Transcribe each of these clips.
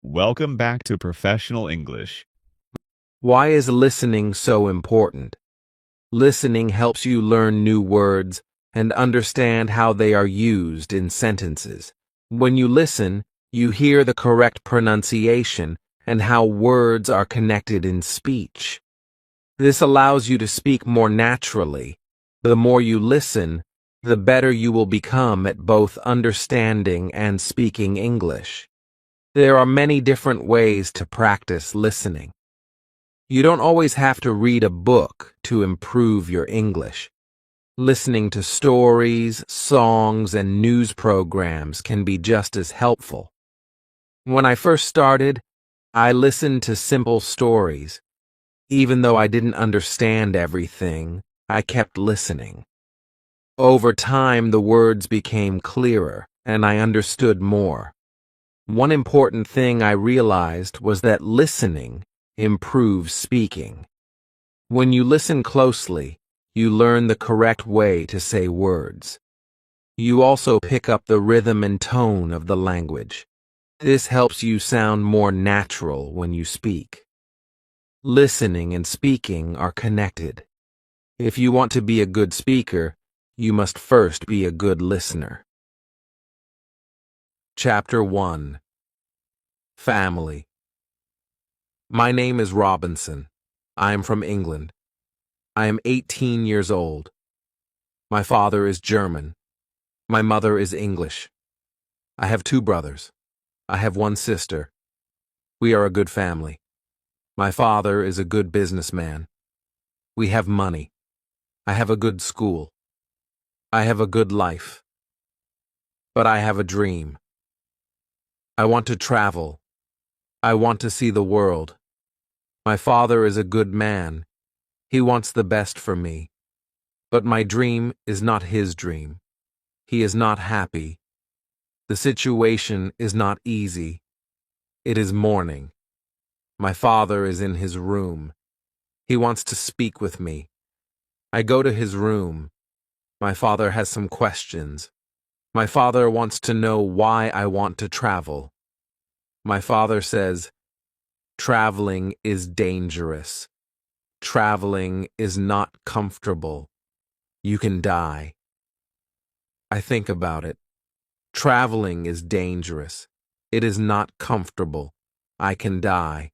Welcome back to Professional English. Why is listening so important? Listening helps you learn new words and understand how they are used in sentences. When you listen, you hear the correct pronunciation and how words are connected in speech. This allows you to speak more naturally. The more you listen, the better you will become at both understanding and speaking English. There are many different ways to practice listening. You don't always have to read a book to improve your English. Listening to stories, songs, and news programs can be just as helpful. When I first started, I listened to simple stories. Even though I didn't understand everything, I kept listening. Over time, the words became clearer, and I understood more. One important thing I realized was that listening improves speaking. When you listen closely, you learn the correct way to say words. You also pick up the rhythm and tone of the language. This helps you sound more natural when you speak. Listening and speaking are connected. If you want to be a good speaker, you must first be a good listener. Chapter 1. Family. My name is Robinson. I am from England. I am 18 years old. My father is German. My mother is English. I have 2 brothers. I have 1 sister. We are a good family. My father is a good businessman. We have money. I have a good school. I have a good life. But I have a dream. I want to travel. I want to see the world. My father is a good man. He wants the best for me. But my dream is not his dream. He is not happy. The situation is not easy. It is morning. My father is in his room. He wants to speak with me. I go to his room. My father has some questions. My father wants to know why I want to travel. My father says, "Traveling is dangerous. Traveling is not comfortable. You can die." I think about it. Traveling is dangerous. It is not comfortable. I can die.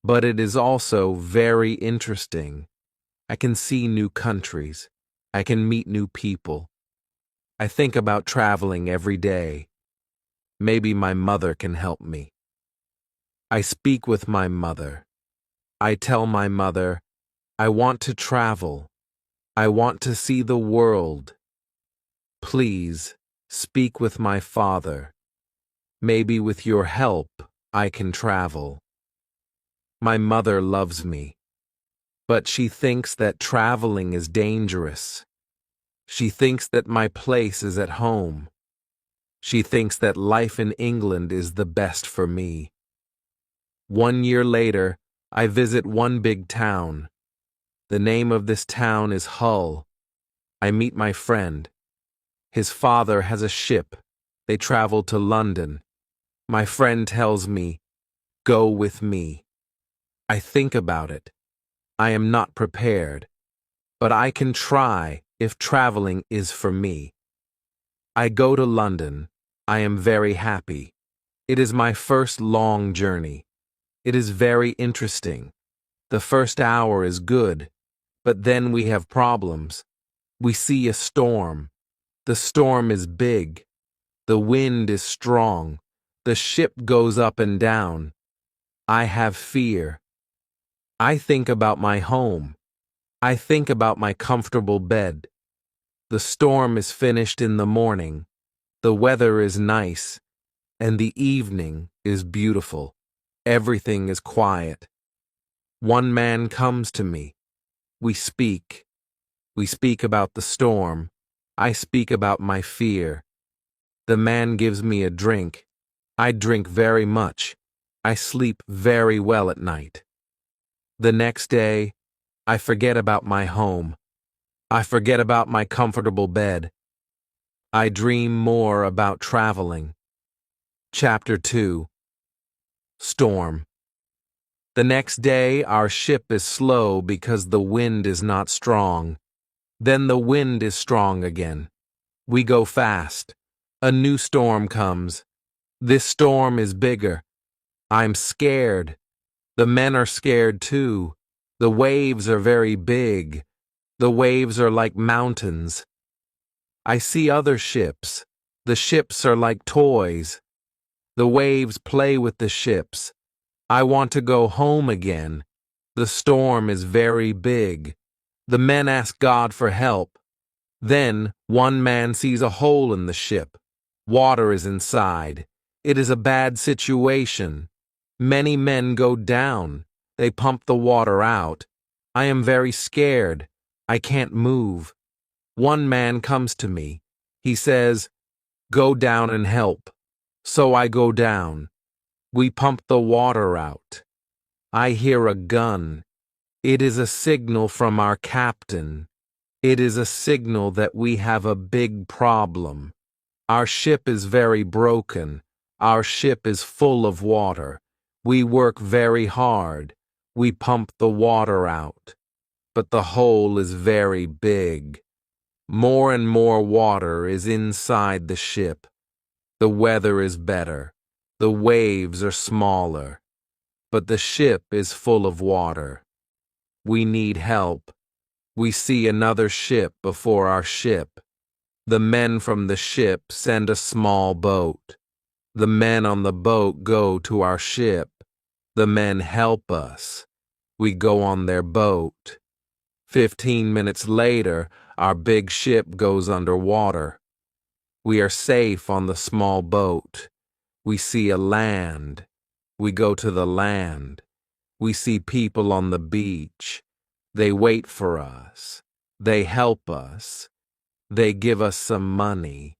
But it is also very interesting. I can see new countries. I can meet new people. I think about traveling every day. Maybe my mother can help me. I speak with my mother. I tell my mother, I want to travel. I want to see the world. Please, speak with my father. Maybe with your help, I can travel. My mother loves me, but she thinks that traveling is dangerous. She thinks that my place is at home. She thinks that life in England is the best for me. 1 year later, I visit one big town. The name of this town is Hull. I meet my friend. His father has a ship. They travel to London. My friend tells me, "Go with me." I think about it. I am not prepared, but I can try if traveling is for me. I go to London. I am very happy. It is my first long journey. It is very interesting. The first hour is good, but then we have problems. We see a storm. The storm is big. The wind is strong. The ship goes up and down. I have fear. I think about my home. I think about my comfortable bed. The storm is finished in the morning. The weather is nice, and the evening is beautiful. Everything is quiet. One man comes to me. We speak. We speak about the storm. I speak about my fear. The man gives me a drink. I drink very much. I sleep very well at night. The next day, I forget about my home. I forget about my comfortable bed. I dream more about traveling. Chapter 2. Storm. The next day, our ship is slow because the wind is not strong. Then the wind is strong again. We go fast. A new storm comes. This storm is bigger. I'm scared. The men are scared too. The waves are very big. The waves are like mountains. I see other ships. The ships are like toys. The waves play with the ships. I want to go home again. The storm is very big. The men ask God for help. Then one man sees a hole in the ship. Water is inside. It is a bad situation. Many men go down. They pump the water out. I am very scared. I can't move. One man comes to me. He says, "Go down and help." So I go down. We pump the water out. I hear a gun. It is a signal from our captain. It is a signal that we have a big problem. Our ship is very broken. Our ship is full of water. We work very hard. We pump the water out. But the hole is very big. More and more water is inside the ship. The weather is better. The waves are smaller. But the ship is full of water. We need help. We see another ship before our ship. The men from the ship send a small boat. The men on the boat go to our ship. The men help us. We go on their boat. 15 minutes later, our big ship goes underwater. We are safe on the small boat. We see a land. We go to the land. We see people on the beach. They wait for us. They help us. They give us some money.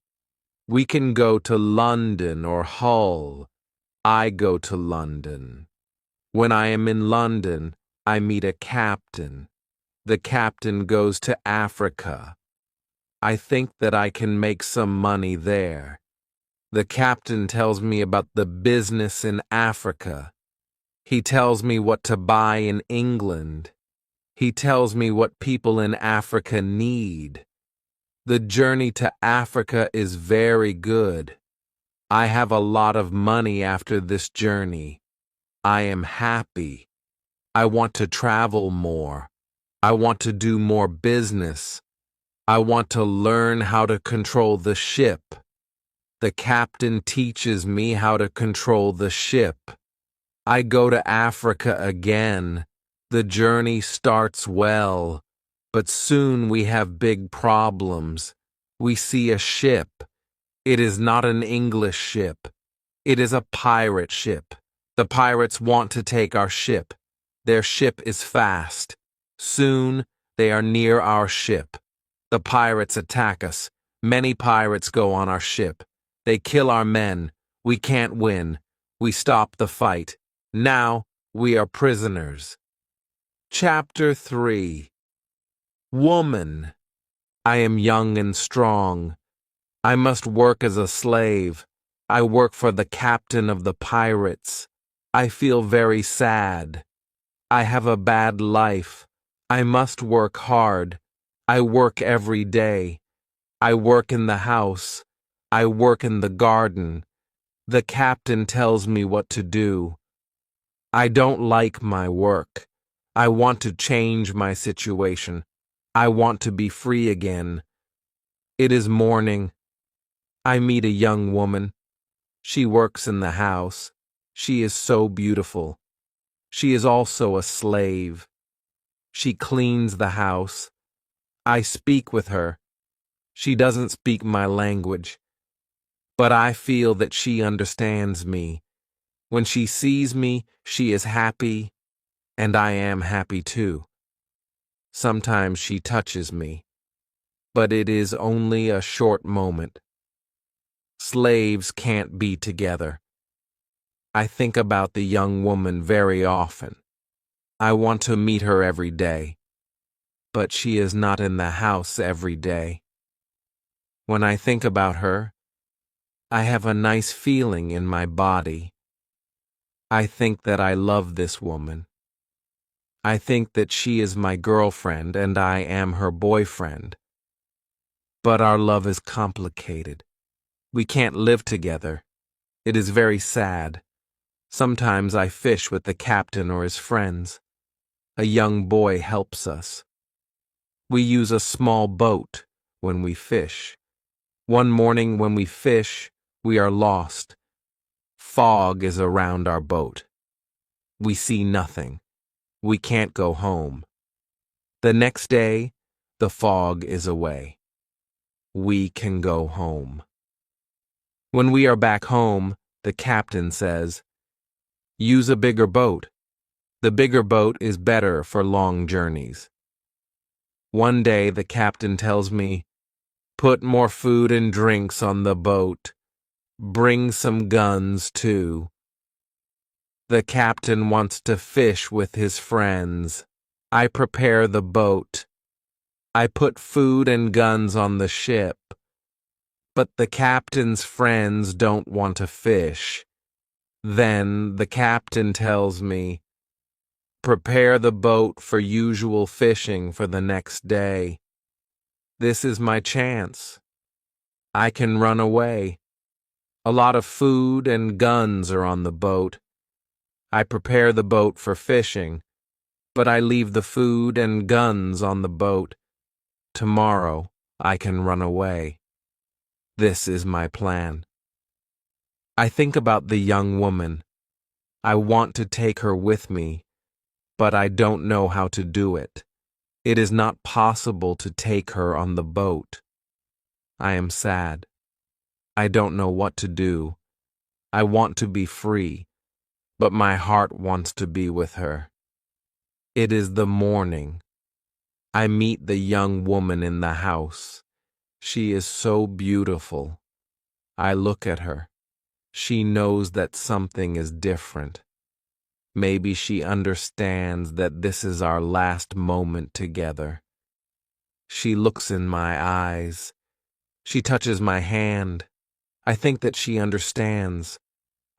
We can go to London or Hull. I go to London. When I am in London, I meet a captain. The captain goes to Africa. I think that I can make some money there. The captain tells me about the business in Africa. He tells me what to buy in England. He tells me what people in Africa need. The journey to Africa is very good. I have a lot of money after this journey. I am happy. I want to travel more. I want to do more business. I want to learn how to control the ship. The captain teaches me how to control the ship. I go to Africa again. The journey starts well, but soon we have big problems. We see a ship. It is not an English ship. It is a pirate ship. The pirates want to take our ship. Their ship is fast. Soon they are near our ship. The pirates attack us. Many pirates go on our ship. They kill our men. We can't win. We stop the fight. Now we are prisoners. Chapter 3. Woman. I am young and strong. I must work as a slave. I work for the captain of the pirates. I feel very sad. I have a bad life. I must work hard. I work every day. I work in the house. I work in the garden. The captain tells me what to do. I don't like my work. I want to change my situation. I want to be free again. It is morning. I meet a young woman. She works in the house. She is so beautiful. She is also a slave. She cleans the house. I speak with her. She doesn't speak my language, but I feel that she understands me. When she sees me, she is happy, and I am happy too. Sometimes she touches me, but it is only a short moment. Slaves can't be together. I think about the young woman very often. I want to meet her every day, but she is not in the house every day. When I think about her, I have a nice feeling in my body. I think that I love this woman. I think that she is my girlfriend and I am her boyfriend. But our love is complicated. We can't live together. It is very sad. Sometimes I fish with the captain or his friends. A young boy helps us. We use a small boat when we fish. One morning when we fish, we are lost. Fog is around our boat. We see nothing. We can't go home. The next day, the fog is away. We can go home. When we are back home, the captain says, "Use a bigger boat. The bigger boat is better for long journeys." One day the captain tells me, "Put more food and drinks on the boat. Bring some guns too." The captain wants to fish with his friends. I prepare the boat. I put food and guns on the ship. But the captain's friends don't want to fish. Then the captain tells me, "Prepare the boat for usual fishing for the next day." This is my chance. I can run away. A lot of food and guns are on the boat. I prepare the boat for fishing, but I leave the food and guns on the boat. Tomorrow I can run away. This is my plan. I think about the young woman. I want to take her with me, but I don't know how to do it. It is not possible to take her on the boat. I am sad. I don't know what to do. I want to be free, but my heart wants to be with her. It is the morning. I meet the young woman in the house. She is so beautiful. I look at her. She knows that something is different. Maybe she understands that this is our last moment together. She looks in my eyes. She touches my hand. I think that she understands.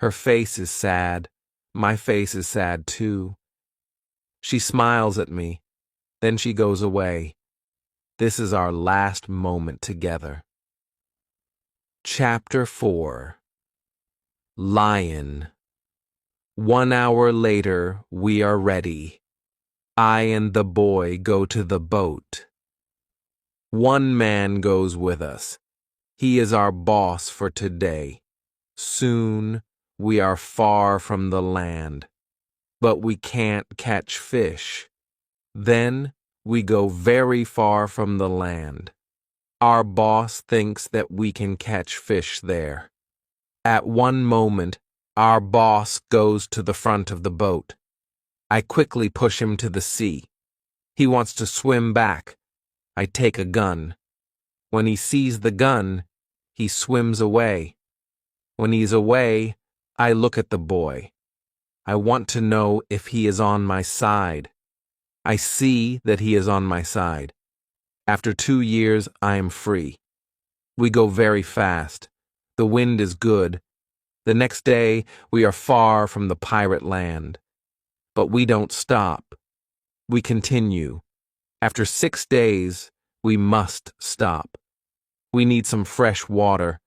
Her face is sad. My face is sad too. She smiles at me. Then she goes away. This is our last moment together. Chapter 4. Lion. 1 hour later, we are ready. I and the boy go to the boat. One man goes with us. He is our boss for today. Soon, we are far from the land, but we can't catch fish. Then, we go very far from the land. Our boss thinks that we can catch fish there. At one moment, our boss goes to the front of the boat. I quickly push him to the sea. He wants to swim back. I take a gun. When he sees the gun, he swims away. When he's away, I look at the boy. I want to know if he is on my side. I see that he is on my side. After 2 years, I am free. We go very fast. The wind is good. The next day, we are far from the pirate land. But we don't stop. We continue. After 6 days, we must stop. We need some fresh water.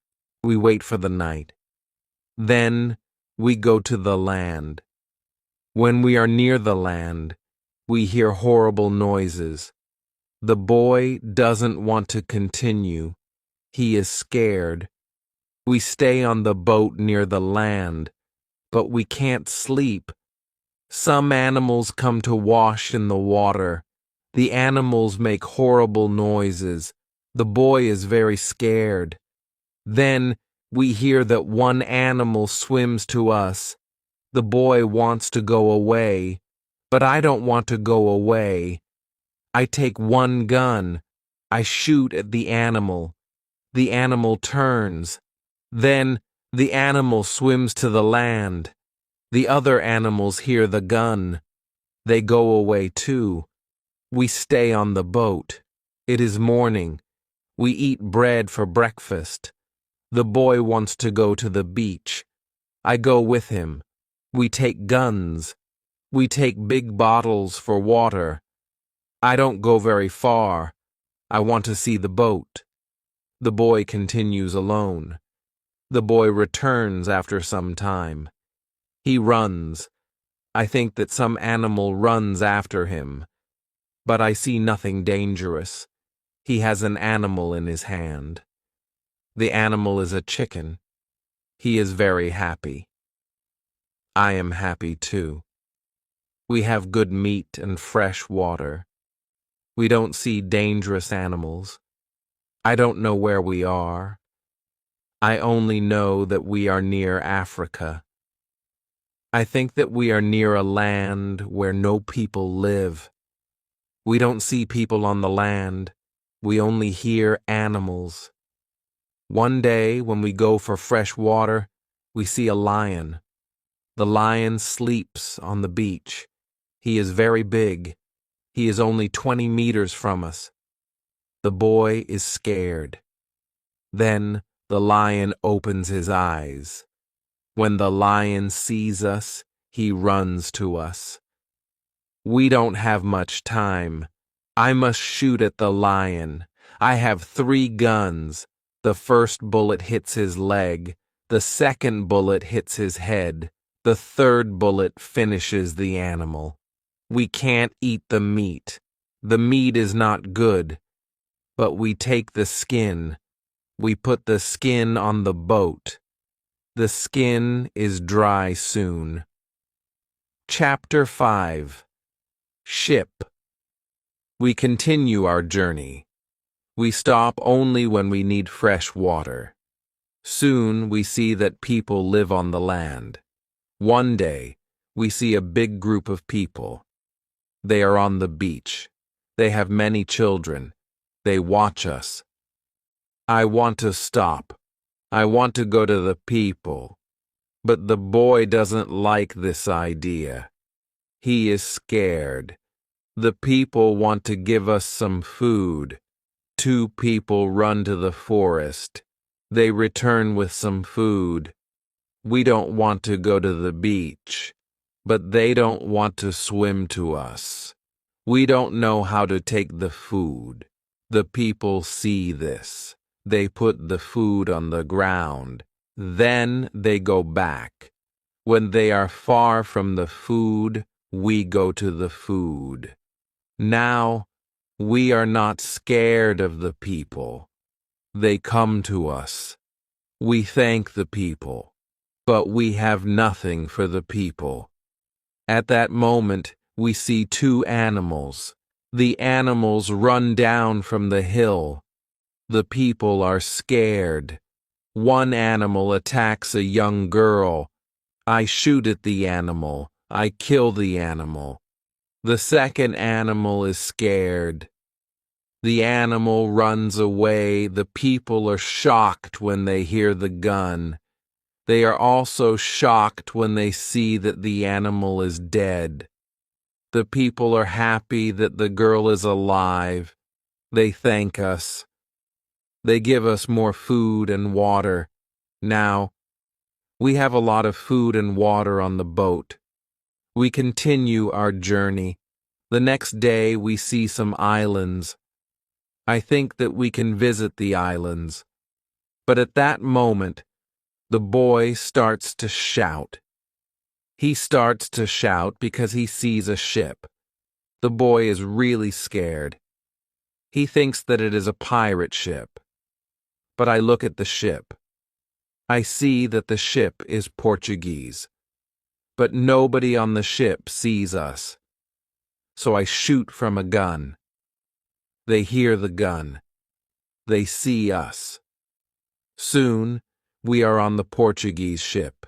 We wait for the night. Then, we go to the land. When we are near the land, we hear horrible noises. The boy doesn't want to continue. He is scared. We stay on the boat near the land, but we can't sleep. Some animals come to wash in the water. The animals make horrible noises. The boy is very scared. Then we hear that one animal swims to us. The boy wants to go away, but I don't want to go away. I take one gun. I shoot at the animal. The animal turns. Then the animal swims to the land. The other animals hear the gun. They go away too. We stay on the boat. It is morning. We eat bread for breakfast. The boy wants to go to the beach. I go with him. We take guns. We take big bottles for water. I don't go very far. I want to see the boat. The boy continues alone. The boy returns after some time. He runs. I think that some animal runs after him. But I see nothing dangerous. He has an animal in his hand. The animal is a chicken. He is very happy. I am happy too. We have good meat and fresh water. We don't see dangerous animals. I don't know where we are. I only know that we are near Africa. I think that we are near a land where no people live. We don't see people on the land. We only hear animals. One day, when we go for fresh water, we see a lion. The lion sleeps on the beach. He is very big. He is only 20 meters from us. The boy is scared. Then the lion opens his eyes. When the lion sees us, he runs to us. We don't have much time. I must shoot at the lion. I have 3 guns. The first bullet hits his leg. The second bullet hits his head. The third bullet finishes the animal. We can't eat the meat. The meat is not good. But we take the skin. We put the skin on the boat. The skin is dry soon. Chapter 5. Ship. We continue our journey. We stop only when we need fresh water. Soon we see that people live on the land. One day, we see a big group of people. They are on the beach. They have many children. They watch us. I want to stop. I want to go to the people. But the boy doesn't like this idea. He is scared. The people want to give us some food. 2 people run to the forest. They return with some food. We don't want to go to the beach, but they don't want to swim to us. We don't know how to take the food. The people see this. They put the food on the ground. Then they go back. When they are far from the food, we go to the food. Now, we are not scared of the people. They come to us. We thank the people, but we have nothing for the people. At that moment, we see 2 animals. The animals run down from the hill. The people are scared. One animal attacks a young girl. I shoot at the animal. I kill the animal. The second animal is scared. The animal runs away. The people are shocked when they hear the gun. They are also shocked when they see that the animal is dead. The people are happy that the girl is alive. They thank us. They give us more food and water. Now, we have a lot of food and water on the boat. We continue our journey. The next day we see some islands. I think that we can visit the islands. But at that moment, the boy starts to shout. He starts to shout because he sees a ship. The boy is really scared. He thinks that it is a pirate ship. But I look at the ship. I see that the ship is Portuguese. But nobody on the ship sees us. So I shoot from a gun. They hear the gun. They see us. Soon, we are on the Portuguese ship.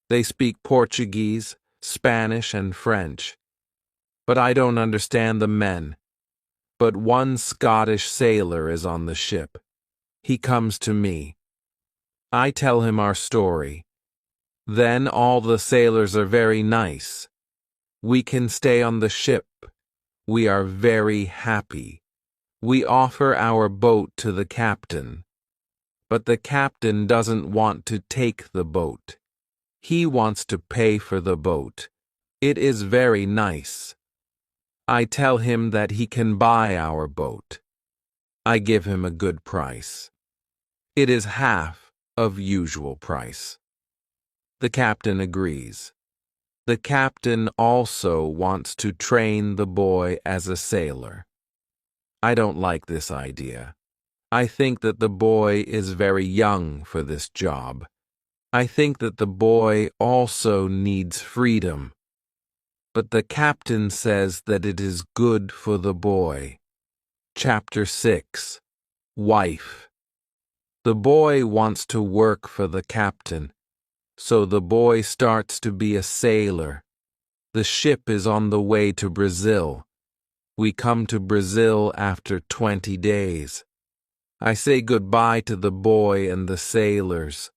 They speak Portuguese, Spanish, and French. But I don't understand the men. But one Scottish sailor is on the ship. He comes to me. I tell him our story. Then all the sailors are very nice. We can stay on the ship. We are very happy. We offer our boat to the captain. But the captain doesn't want to take the boat. He wants to pay for the boat. It is very nice. I tell him that he can buy our boat. I give him a good price. It is half of usual price. The captain agrees. The captain also wants to train the boy as a sailor. I don't like this idea. I think that the boy is very young for this job. I think that the boy also needs freedom. But the captain says that it is good for the boy. Chapter 6. Wife. The boy wants to work for the captain, so the boy starts to be a sailor. The ship is on the way to Brazil. We come to Brazil after 20 days. I say goodbye to the boy and the sailors.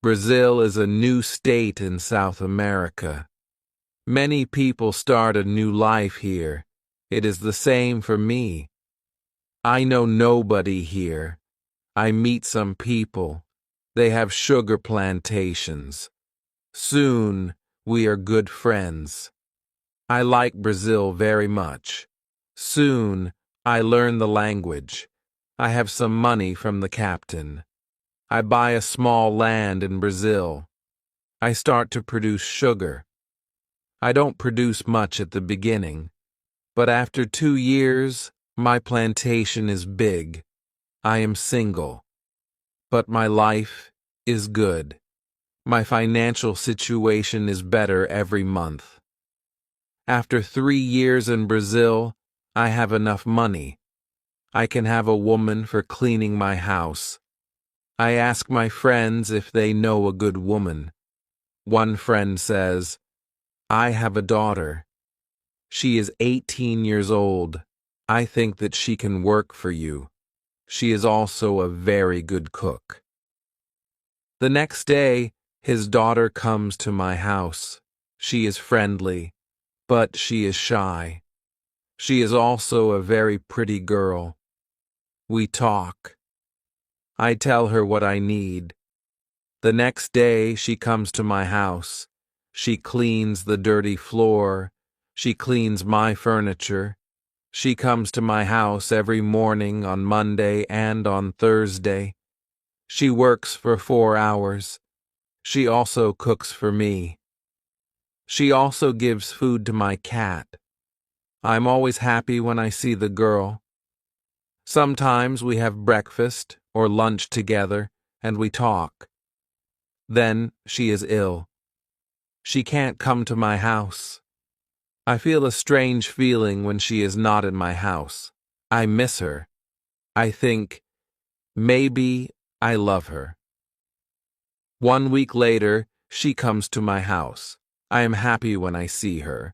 Brazil is a new state in South America. Many people start a new life here. It is the same for me. I know nobody here. I meet some people. They have sugar plantations. Soon, we are good friends. I like Brazil very much. Soon, I learn the language. I have some money from the captain. I buy a small land in Brazil. I start to produce sugar. I don't produce much at the beginning, but after 2 years, my plantation is big. I am single, but my life is good. My financial situation is better every month. After 3 years in Brazil, I have enough money. I can have a woman for cleaning my house. I ask my friends if they know a good woman. One friend says, I have a daughter. She is 18 years old. I think that she can work for you. She is also a very good cook. The next day, his daughter comes to my house. She is friendly, but she is shy. She is also a very pretty girl. We talk. I tell her what I need. The next day, she comes to my house. She cleans the dirty floor. She cleans my furniture. She comes to my house every morning on Monday and on Thursday. She works for 4 hours. She also cooks for me. She also gives food to my cat. I'm always happy when I see the girl. Sometimes we have breakfast or lunch together and we talk. Then she is ill. She can't come to my house. I feel a strange feeling when she is not in my house. I miss her. I think, maybe I love her. 1 week later, she comes to my house. I am happy when I see her.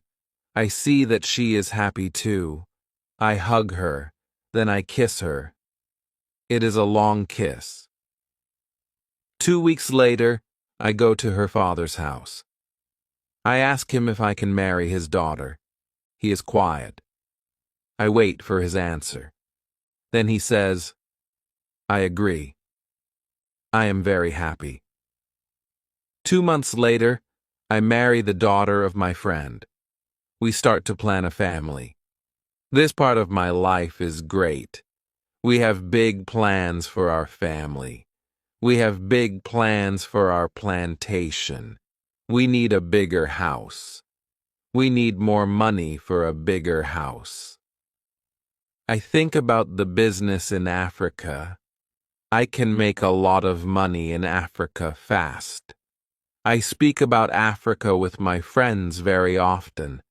I see that she is happy too. I hug her, then I kiss her. It is a long kiss. 2 weeks later, I go to her father's house. I ask him if I can marry his daughter. He is quiet. I wait for his answer. Then he says, I agree. I am very happy. 2 months later, I marry the daughter of my friend. We start to plan a family. This part of my life is great. We have big plans for our family. We have big plans for our plantation. We need a bigger house. We need more money for a bigger house. I think about the business in Africa. I can make a lot of money in Africa fast. I speak about Africa with my friends very often.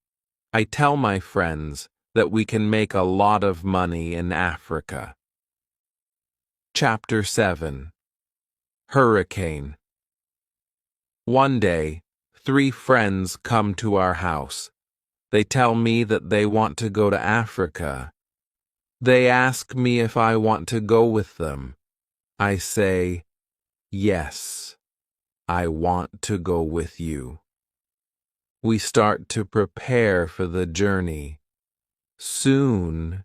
I tell my friends that we can make a lot of money in Africa. Chapter 7. Hurricane. One day, 3 friends come to our house. They tell me that they want to go to Africa. They ask me if I want to go with them. I say, yes, I want to go with you. We start to prepare for the journey. Soon,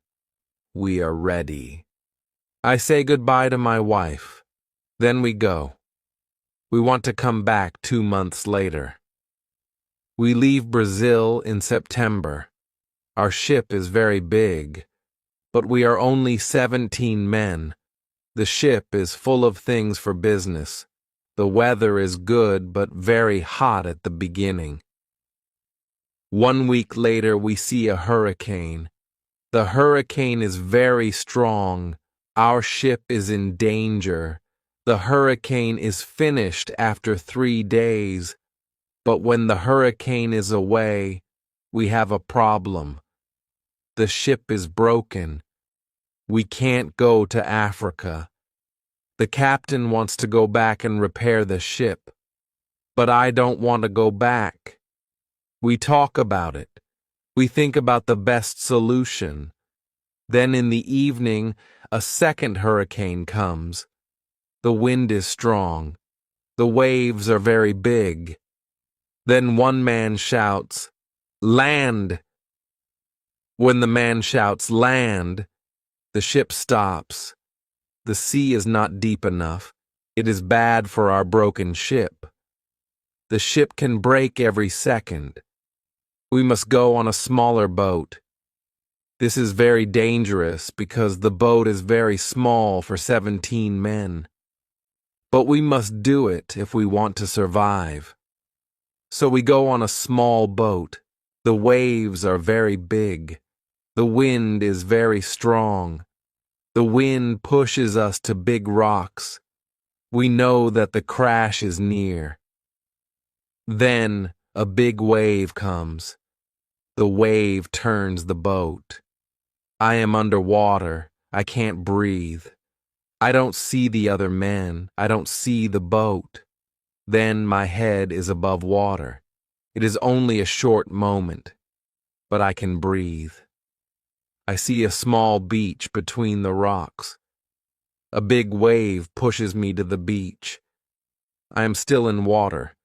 we are ready. I say goodbye to my wife. Then we go. We want to come back 2 months later. We leave Brazil in September. Our ship is very big, but we are only 17 men. The ship is full of things for business. The weather is good but very hot at the beginning. 1 week later, we see a hurricane. The hurricane is very strong. Our ship is in danger. The hurricane is finished after 3 days. But when the hurricane is away, we have a problem. The ship is broken. We can't go to Africa. The captain wants to go back and repair the ship. But I don't want to go back. We talk about it. We think about the best solution. Then in the evening, a second hurricane comes. The wind is strong. The waves are very big. Then one man shouts, "Land!" When the man shouts, "Land!" the ship stops. The sea is not deep enough. It is bad for our broken ship. The ship can break every second. We must go on a smaller boat. This is very dangerous because the boat is very small for 17 men. But we must do it if we want to survive. So we go on a small boat. The waves are very big. The wind is very strong. The wind pushes us to big rocks. We know that the crash is near. Then a big wave comes. The wave turns the boat. I am underwater. I can't breathe. I don't see the other men. I don't see the boat. Then my head is above water. It is only a short moment, but I can breathe. I see a small beach between the rocks. A big wave pushes me to the beach. I am still in water,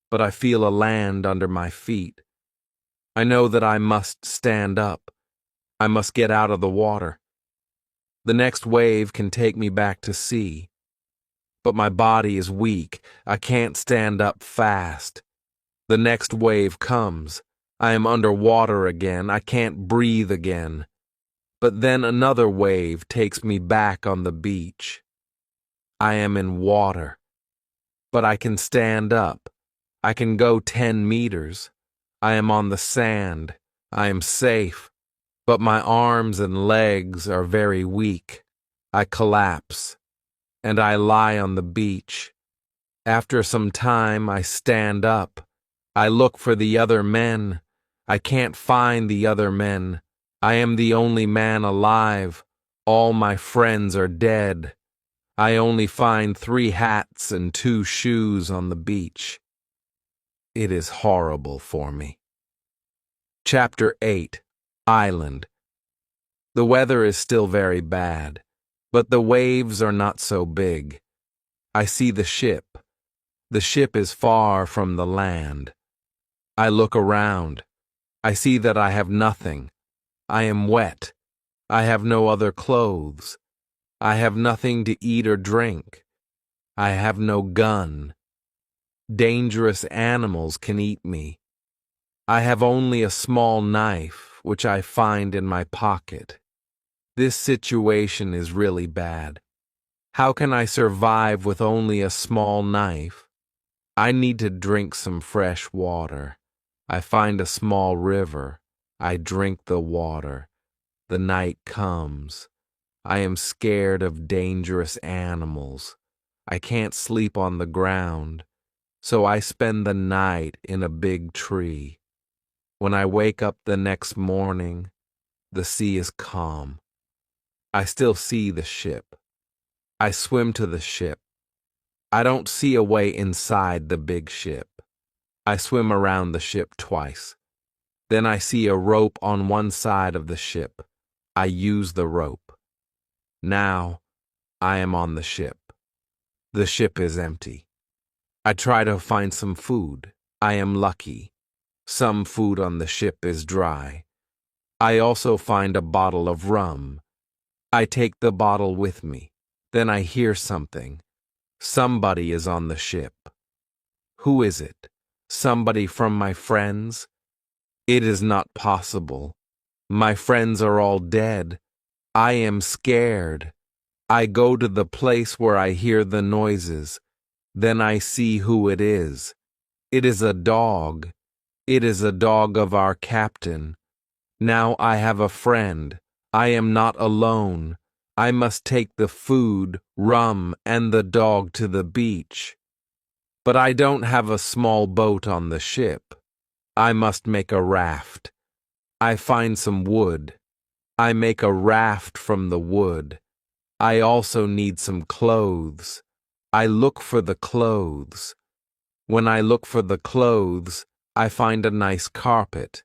but I feel a land under my feet. I know that I must stand up. I must get out of the water. The next wave can take me back to sea. But my body is weak. I can't stand up fast. The next wave comes. I am underwater again. I can't breathe again. But then another wave takes me back on the beach. I am in water. But I can stand up. I can go 10 meters. I am on the sand. I am safe. But my arms and legs are very weak. I collapse. And I lie on the beach. After some time, I stand up. I look for the other men. I can't find the other men. I am the only man alive. All my friends are dead. I only find 3 hats and 2 shoes on the beach. It is horrible for me. Chapter 8. Island. The weather is still very bad, but the waves are not so big. I see the ship. The ship is far from the land. I look around. I see that I have nothing. I am wet. I have no other clothes. I have nothing to eat or drink. I have no gun. Dangerous animals can eat me. I have only a small knife, which I find in my pocket. This situation is really bad. How can I survive with only a small knife? I need to drink some fresh water. I find a small river. I drink the water. The night comes. I am scared of dangerous animals. I can't sleep on the ground, so I spend the night in a big tree. When I wake up the next morning, the sea is calm. I still see the ship. I swim to the ship. I don't see a way inside the big ship. I swim around the ship twice. Then I see a rope on one side of the ship. I use the rope. Now I am on the ship. The ship is empty. I try to find some food. I am lucky. Some food on the ship is dry. I also find a bottle of rum. I take the bottle with me. Then I hear something. Somebody is on the ship. Who is it? Somebody from my friends? It is not possible. My friends are all dead. I am scared. I go to the place where I hear the noises. Then I see who it is. It is a dog. It is a dog of our captain. Now I have a friend. I am not alone. I must take the food, rum, and the dog to the beach. But I don't have a small boat on the ship. I must make a raft. I find some wood. I make a raft from the wood. I also need some clothes. I look for the clothes. When I look for the clothes, I find a nice carpet.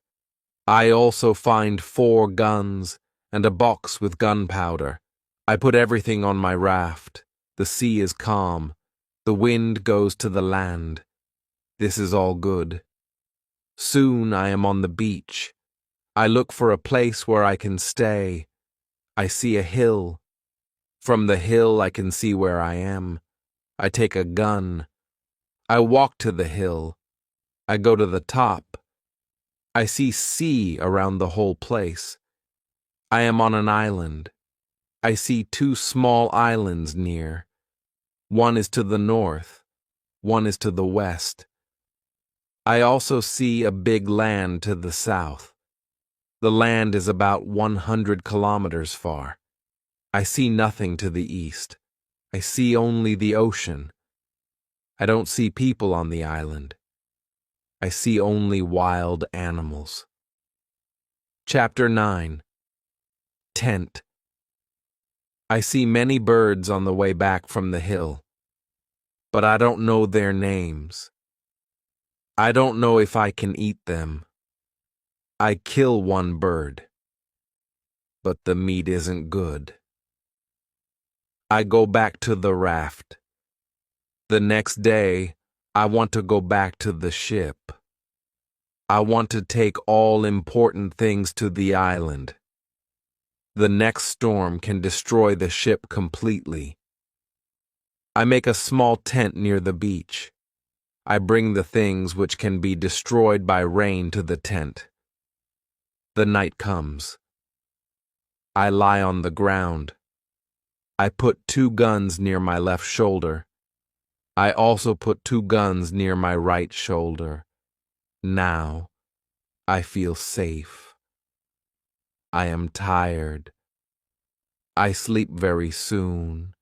I also find 4 guns and a box with gunpowder. I put everything on my raft. The sea is calm. The wind goes to the land. This is all good. Soon I am on the beach. I look for a place where I can stay. I see a hill. From the hill I can see where I am. I take a gun. I walk to the hill. I go to the top. I see sea around the whole place. I am on an island. I see 2 small islands near. One is to the north. One is to the west. I also see a big land to the south. The land is about 100 kilometers far. I see nothing to the east. I see only the ocean. I don't see people on the island. I see only wild animals. Chapter 9. Tent. I see many birds on the way back from the hill, but I don't know their names. I don't know if I can eat them. I kill one bird, but the meat isn't good. I go back to the raft. The next day, I want to go back to the ship. I want to take all important things to the island. The next storm can destroy the ship completely. I make a small tent near the beach. I bring the things which can be destroyed by rain to the tent. The night comes. I lie on the ground. I put 2 guns near my left shoulder. I also put 2 guns near my right shoulder. Now, I feel safe. I am tired. I sleep very soon.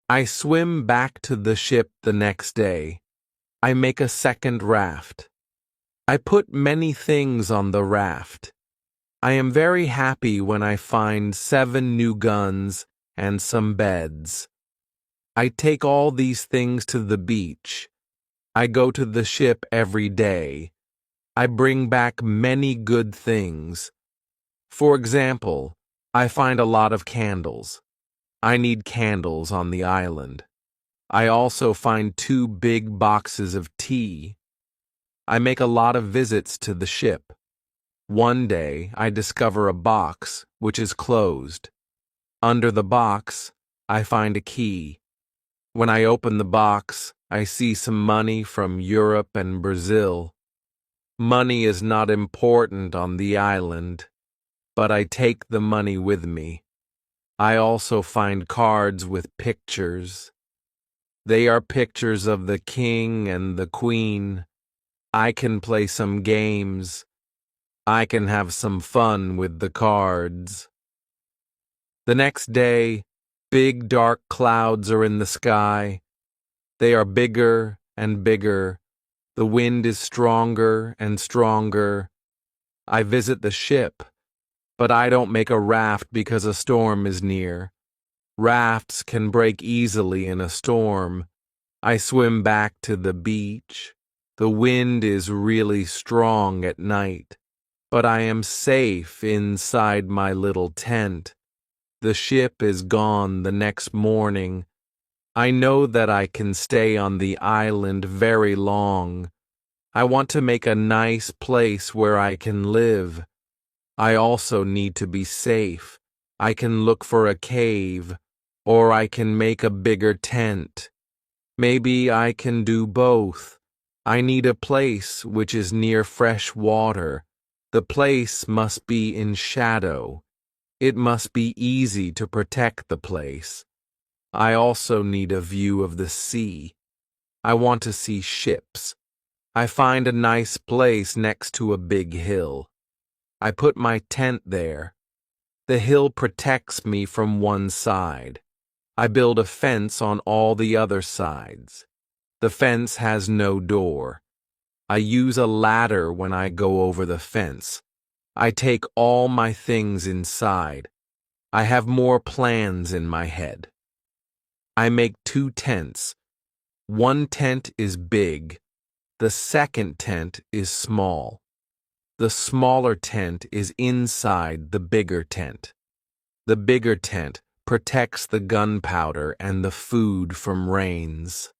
I swim back to the ship the next day. I make a second raft. I put many things on the raft. I am very happy when I find 7 new guns and some beds. I take all these things to the beach. I go to the ship every day. I bring back many good things. For example, I find a lot of candles. I need candles on the island. I also find 2 big boxes of tea. I make a lot of visits to the ship. One day, I discover a box which is closed. Under the box, I find a key. When I open the box, I see some money from Europe and Brazil. Money is not important on the island, but I take the money with me. I also find cards with pictures. They are pictures of the king and the queen. I can play some games. I can have some fun with the cards. The next day, big dark clouds are in the sky. They are bigger and bigger. The wind is stronger and stronger. I visit the ship, but I don't make a raft because a storm is near. Rafts can break easily in a storm. I swim back to the beach. The wind is really strong at night, but I am safe inside my little tent. The ship is gone the next morning. I know that I can stay on the island very long. I want to make a nice place where I can live. I also need to be safe. I can look for a cave or I can make a bigger tent. Maybe I can do both. I need a place which is near fresh water. The place must be in shadow. It must be easy to protect the place. I also need a view of the sea. I want to see ships. I find a nice place next to a big hill. I put my tent there. The hill protects me from one side. I build a fence on all the other sides. The fence has no door. I use a ladder when I go over the fence. I take all my things inside. I have more plans in my head. I make 2 tents. One tent is big. The second tent is small. The smaller tent is inside the bigger tent. The bigger tent protects the gunpowder and the food from rains.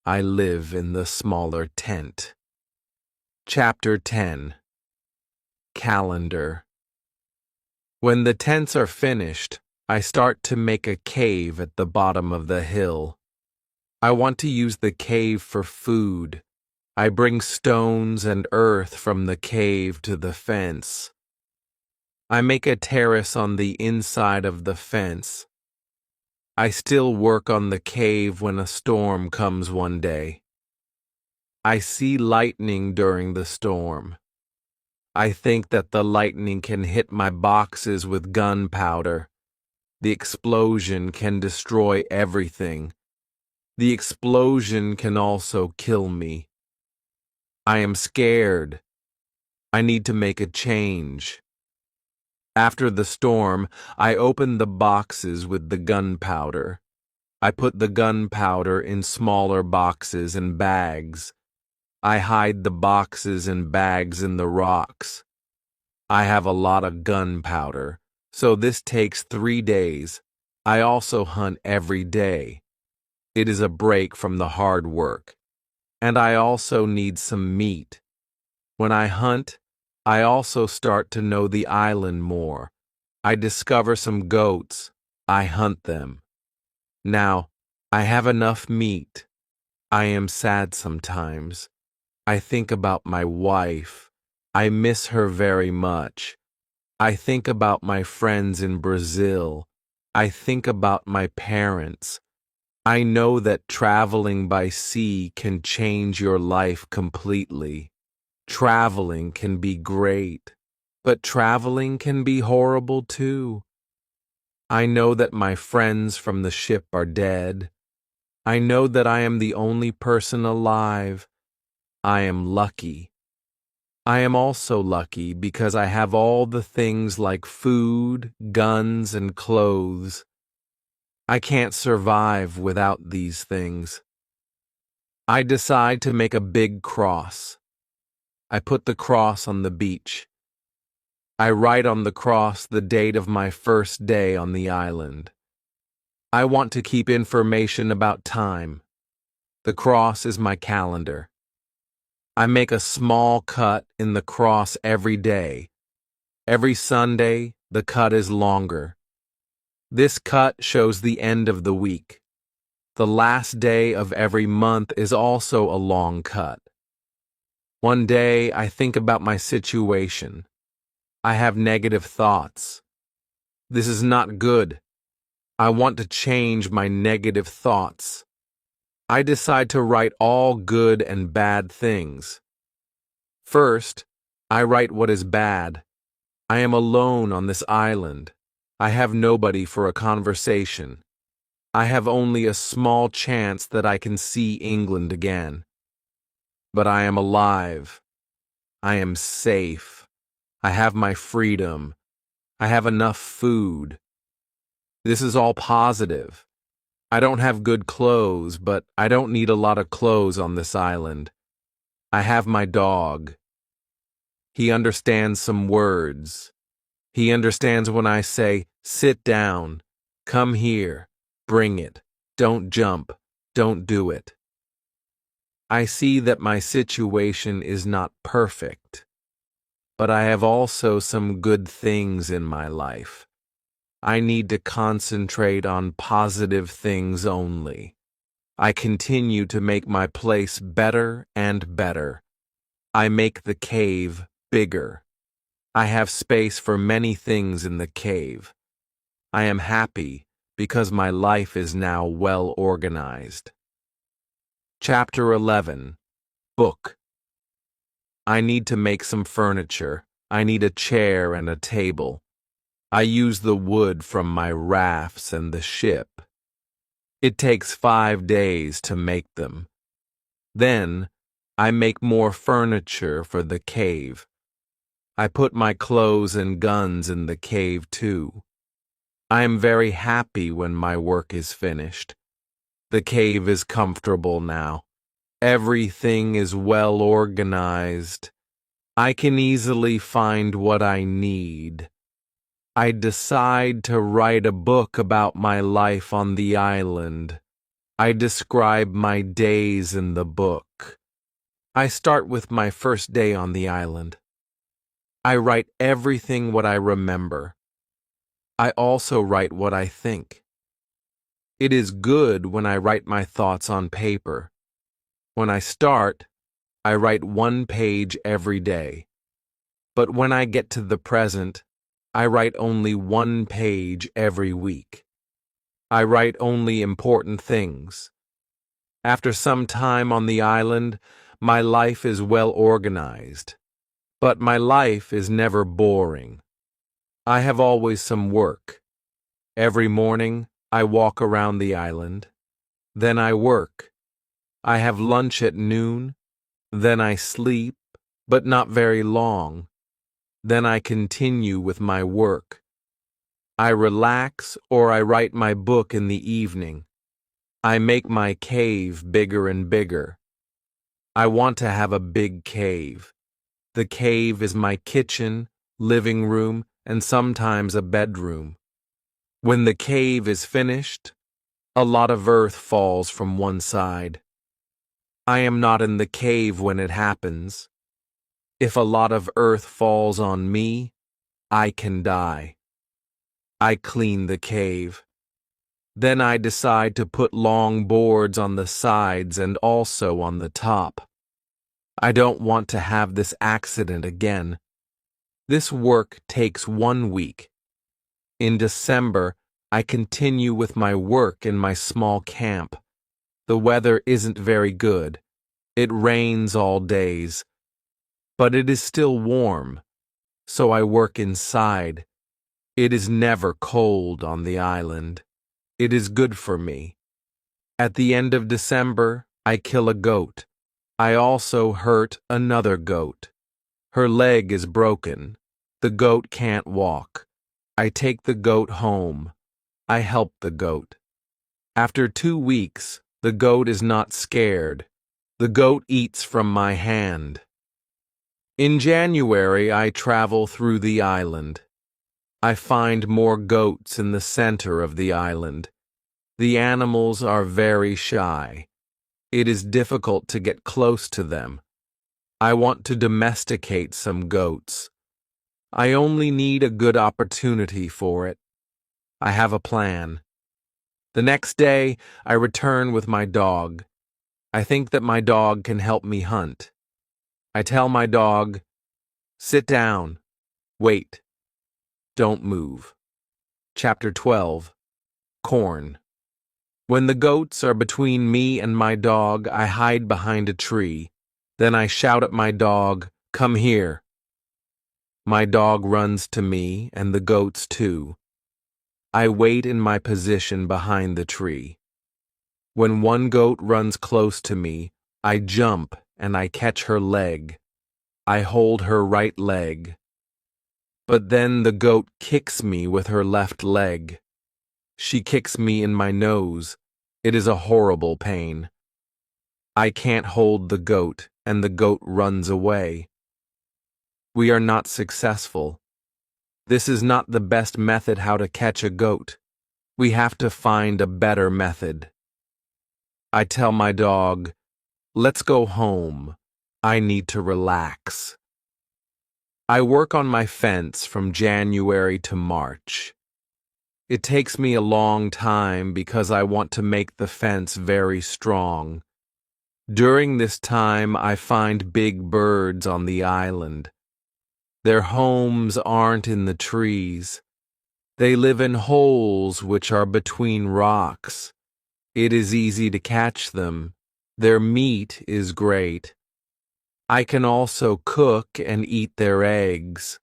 I live in the smaller tent. Chapter 10. Calendar. When the tents are finished, I start to make a cave at the bottom of the hill. I want to use the cave for food. I bring stones and earth from the cave to the fence. I make a terrace on the inside of the fence. I still work on the cave when a storm comes one day. I see lightning during the storm. I think that the lightning can hit my boxes with gunpowder. The explosion can destroy everything. The explosion can also kill me. I am scared. I need to make a change. After the storm, I open the boxes with the gunpowder. I put the gunpowder in smaller boxes and bags. I hide the boxes and bags in the rocks. I have a lot of gunpowder, so this takes 3 days. I also hunt every day. It is a break from the hard work. And I also need some meat. When I hunt, I also start to know the island more. I discover some goats. I hunt them. Now, I have enough meat. I am sad sometimes. I think about my wife. I miss her very much. I think about my friends in Brazil. I think about my parents. I know that traveling by sea can change your life completely. Traveling can be great, but traveling can be horrible too. I know that my friends from the ship are dead. I know that I am the only person alive. I am lucky. I am also lucky because I have all the things like food, guns, and clothes. I can't survive without these things. I decide to make a big cross. I put the cross on the beach. I write on the cross the date of my first day on the island. I want to keep information about time. The cross is my calendar. I make a small cut in the cross every day. Every Sunday, the cut is longer. This cut shows the end of the week. The last day of every month is also a long cut. One day, I think about my situation. I have negative thoughts. This is not good. I want to change my negative thoughts. I decide to write all good and bad things. First, I write what is bad. I am alone on this island. I have nobody for a conversation. I have only a small chance that I can see England again. But I am alive. I am safe. I have my freedom. I have enough food. This is all positive. I don't have good clothes, but I don't need a lot of clothes on this island. I have my dog. He understands some words. He understands when I say, sit down, come here, bring it, don't jump, don't do it. I see that my situation is not perfect, but I have also some good things in my life. I need to concentrate on positive things only. I continue to make my place better and better. I make the cave bigger. I have space for many things in the cave. I am happy because my life is now well organized. Chapter 11. Book. I need to make some furniture. I need a chair and a table. I use the wood from my rafts and the ship. It takes 5 days to make them. Then, I make more furniture for the cave. I put my clothes and guns in the cave too. I am very happy when my work is finished. The cave is comfortable now. Everything is well organized. I can easily find what I need. I decide to write a book about my life on the island. I describe my days in the book. I start with my first day on the island. I write everything what I remember. I also write what I think. It is good when I write my thoughts on paper. When I start, I write 1 page every day. But when I get to the present, I write only 1 page every week. I write only important things. After some time on the island, my life is well organized. But my life is never boring. I have always some work. Every morning, I walk around the island. Then I work. I have lunch at noon. Then I sleep, but not very long. Then I continue with my work. I relax or I write my book in the evening. I make my cave bigger and bigger. I want to have a big cave. The cave is my kitchen, living room, and sometimes a bedroom. When the cave is finished, a lot of earth falls from one side. I am not in the cave when it happens. If a lot of earth falls on me, I can die. I clean the cave. Then I decide to put long boards on the sides and also on the top. I don't want to have this accident again. This work takes 1 week. In December, I continue with my work in my small camp. The weather isn't very good. It rains all days. But it is still warm, so I work inside. It is never cold on the island. It is good for me. At the end of December, I kill a goat. I also hurt another goat. Her leg is broken. The goat can't walk. I take the goat home. I help the goat. After 2 weeks, the goat is not scared. The goat eats from my hand. In January, I travel through the island. I find more goats in the center of the island. The animals are very shy. It is difficult to get close to them. I want to domesticate some goats. I only need a good opportunity for it. I have a plan. The next day, I return with my dog. I think that my dog can help me hunt. I tell my dog, "Sit down. Wait. Don't move." Chapter 12. Corn. When the goats are between me and my dog, I hide behind a tree. Then I shout at my dog, "Come here." My dog runs to me and the goats too. I wait in my position behind the tree. When one goat runs close to me, I jump and I catch her leg. I hold her right leg. But then the goat kicks me with her left leg. She kicks me in my nose. It is a horrible pain. I can't hold the goat, and the goat runs away. We are not successful. This is not the best method how to catch a goat. We have to find a better method. I tell my dog, "Let's go home. I need to relax." I work on my fence from January to March. It takes me a long time because I want to make the fence very strong. During this time, I find big birds on the island. Their homes aren't in the trees. They live in holes which are between rocks. It is easy to catch them. Their meat is great. I can also cook and eat their eggs.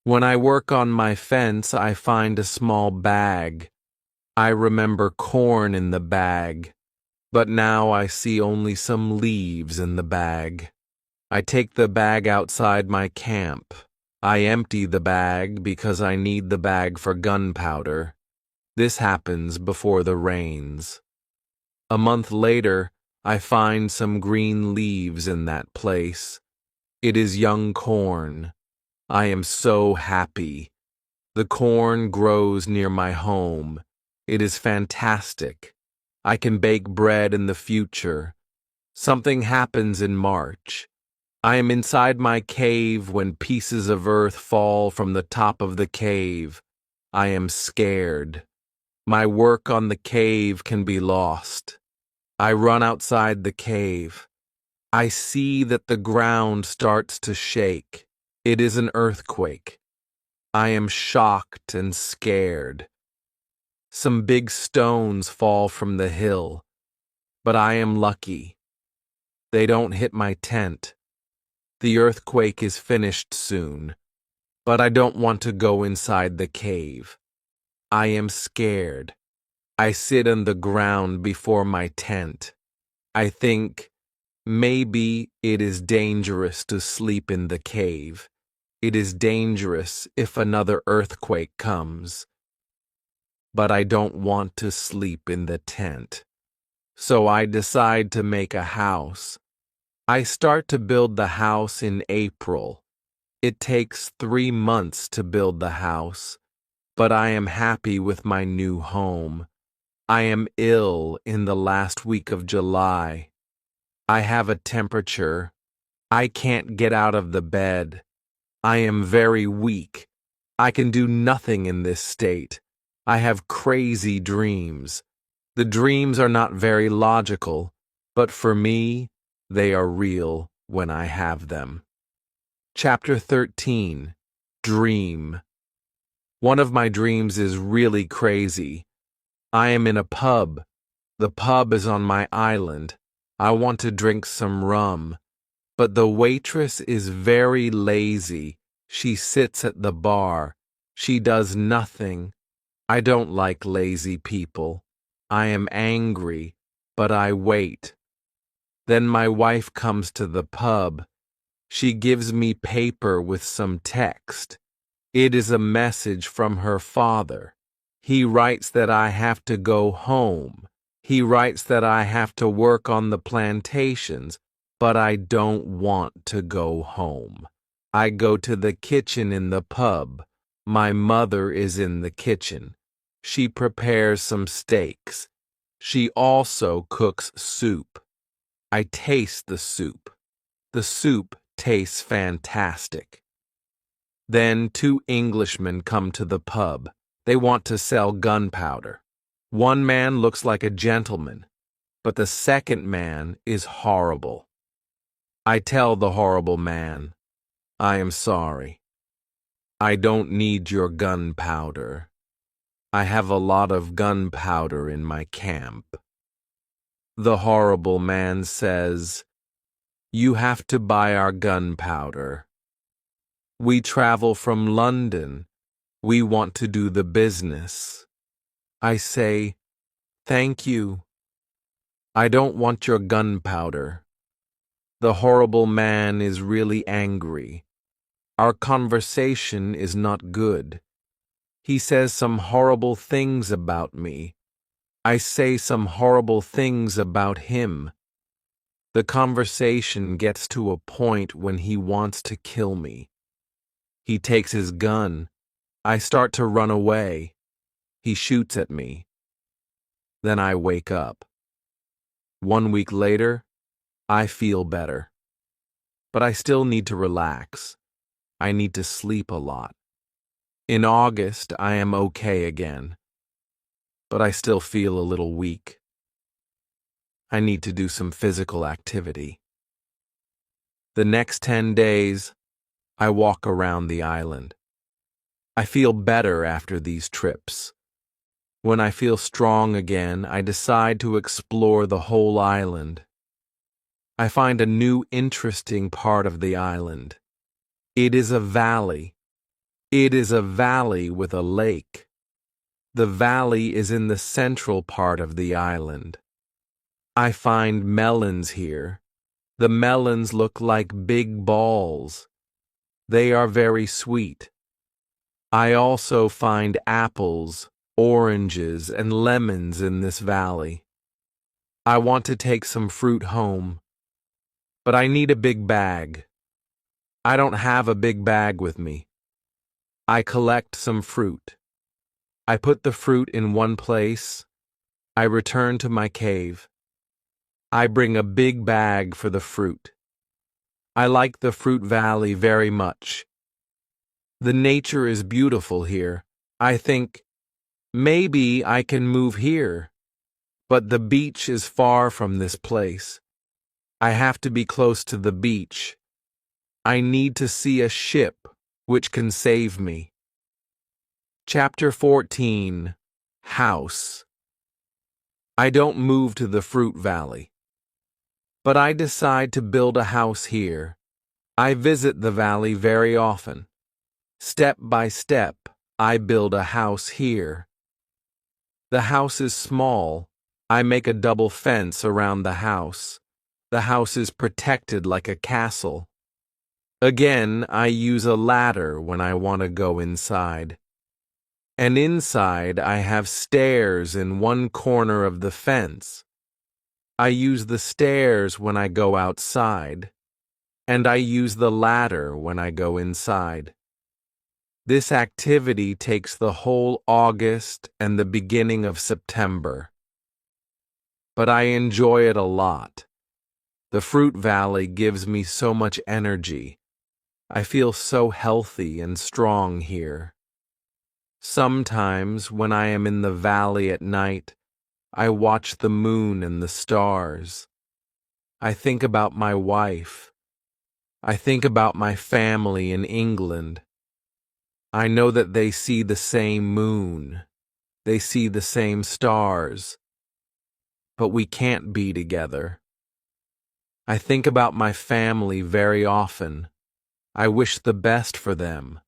When I work on my fence, I find a small bag. I remember corn in the bag, but now I see only some leaves in the bag. I take the bag outside my camp. I empty the bag because I need the bag for gunpowder. This happens before the rains. A month later, I find some green leaves in that place. It is young corn. I am so happy. The corn grows near my home. It is fantastic. I can bake bread in the future. Something happens in March. I am inside my cave when pieces of earth fall from the top of the cave. I am scared. My work on the cave can be lost. I run outside the cave. I see that the ground starts to shake. It is an earthquake. I am shocked and scared. Some big stones fall from the hill, but I am lucky. They don't hit my tent. The earthquake is finished soon, but I don't want to go inside the cave. I am scared. I sit on the ground before my tent. I think, maybe it is dangerous to sleep in the cave. It is dangerous if another earthquake comes. But I don't want to sleep in the tent. So I decide to make a house. I start to build the house in April. It takes 3 months to build the house, but I am happy with my new home. I am ill in the last week of July. I have a temperature. I can't get out of the bed. I am very weak. I can do nothing in this state. I have crazy dreams. The dreams are not very logical, but for me, they are real when I have them. Chapter 13. Dream. One of my dreams is really crazy. I am in a pub. The pub is on my island. I want to drink some rum. But the waitress is very lazy. She sits at the bar. She does nothing. I don't like lazy people. I am angry, but I wait. Then my wife comes to the pub. She gives me paper with some text. It is a message from her father. He writes that I have to go home. He writes that I have to work on the plantations, but I don't want to go home. I go to the kitchen in the pub. My mother is in the kitchen. She prepares some steaks. She also cooks soup. I taste the soup. The soup tastes fantastic. Then 2 Englishmen come to the pub. They want to sell gunpowder. One man looks like a gentleman, but the second man is horrible. I tell the horrible man, I am sorry. I don't need your gunpowder. I have a lot of gunpowder in my camp. The horrible man says, you have to buy our gunpowder. We travel from London. We want to do the business. I say, thank you. I don't want your gunpowder. The horrible man is really angry. Our conversation is not good. He says some horrible things about me. I say some horrible things about him. The conversation gets to a point when he wants to kill me. He takes his gun. I start to run away. He shoots at me. Then I wake up. 1 week later, I feel better. But I still need to relax. I need to sleep a lot. In August, I am okay again. but I still feel a little weak. I need to do some physical activity. The next 10 days, I walk around the island. I feel better after these trips. When I feel strong again, I decide to explore the whole island. I find a new interesting part of the island. It is a valley. It is a valley with a lake. The valley is in the central part of the island. I find melons here. The melons look like big balls. They are very sweet. I also find apples, oranges, and lemons in this valley. I want to take some fruit home, but I need a big bag. I don't have a big bag with me. I collect some fruit. I put the fruit in one place. I return to my cave. I bring a big bag for the fruit. I like the fruit valley very much. The nature is beautiful here. I think, maybe I can move here, but the beach is far from this place. I have to be close to the beach. I need to see a ship which can save me. Chapter 14. House. I don't move to the fruit valley, but I decide to build a house here. I visit the valley very often. Step by step, I build a house here. The house is small. I make a double fence around the house. The house is protected like a castle. Again, I use a ladder when I want to go inside. And inside, I have stairs in one corner of the fence. I use the stairs when I go outside, and I use the ladder when I go inside. This activity takes the whole August and the beginning of September. But I enjoy it a lot. The fruit valley gives me so much energy. I feel so healthy and strong here. Sometimes, when I am in the valley at night, I watch the moon and the stars. I think about my wife. I think about my family in England. I know that they see the same moon. They see the same stars. But we can't be together. I think about my family very often. I wish the best for them.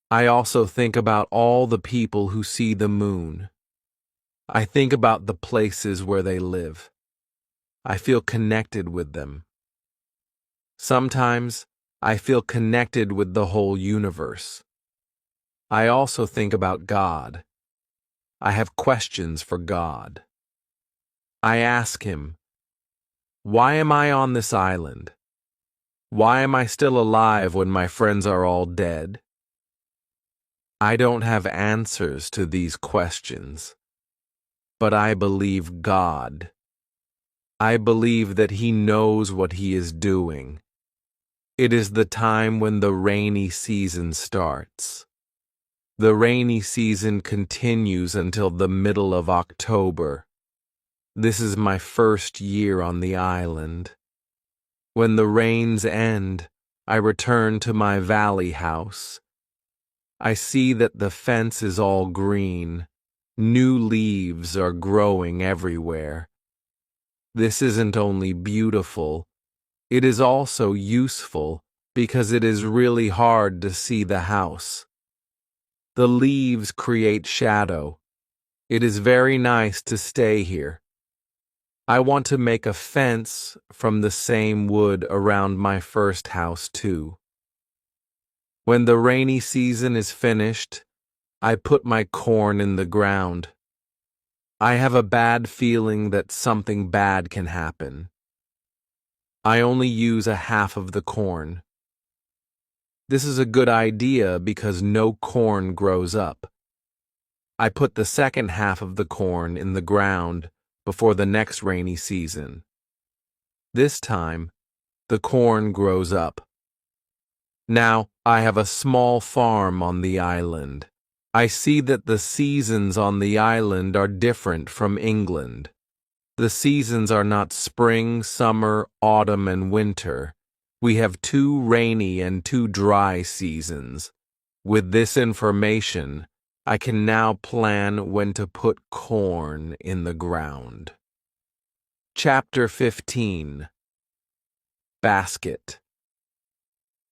I also think about all the people who see the moon. I think about the places where they live. I feel connected with them. Sometimes I feel connected with the whole universe. I also think about God. I have questions for God. I ask him, why am I on this island? Why am I still alive when my friends are all dead? I don't have answers to these questions, but I believe God. I believe that he knows what he is doing. It is the time when the rainy season starts. The rainy season continues until the middle of October. This is my first year on the island. When the rains end, I return to my valley house. I see that the fence is all green. New leaves are growing everywhere. This isn't only beautiful, it is also useful because it is really hard to see the house. The leaves create shadow. It is very nice to stay here. I want to make a fence from the same wood around my first house too. When the rainy season is finished, I put my corn in the ground. I have a bad feeling that something bad can happen. I only use a half of the corn. This is a good idea because no corn grows up. I put the second half of the corn in the ground before the next rainy season. This time, the corn grows up. Now, I have a small farm on the island. I see that the seasons on the island are different from England. The seasons are not spring, summer, autumn, and winter. We have 2 rainy and 2 dry seasons. With this information, I can now plan when to put corn in the ground. Chapter 15. Basket.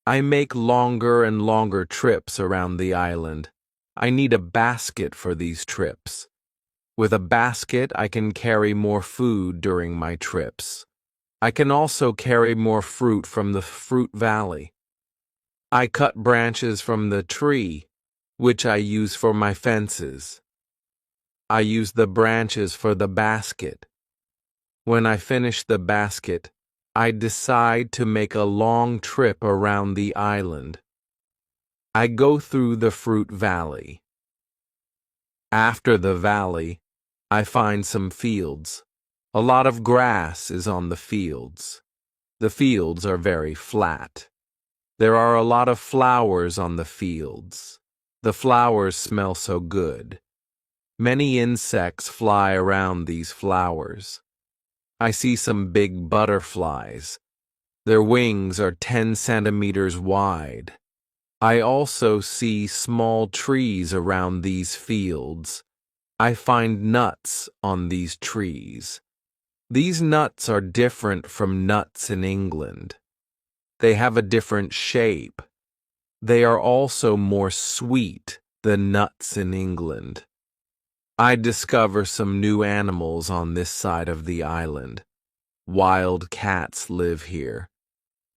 I make longer and longer trips around the island. I need a basket for these trips. With a basket, I can carry more food during my trips. I can also carry more fruit from the fruit valley. I cut branches from the tree, which I use for my fences. I use the branches for the basket. When I finish the basket, I decide to make a long trip around the island. I go through the fruit valley. After the valley, I find some fields. A lot of grass is on the fields. The fields are very flat. There are a lot of flowers on the fields. The flowers smell so good. Many insects fly around these flowers. I see some big butterflies. Their wings are 10 centimeters wide. I also see small trees around these fields. I find nuts on these trees. These nuts are different from nuts in England. They have a different shape. They are also more sweet than nuts in England. I discover some new animals on this side of the island. Wild cats live here.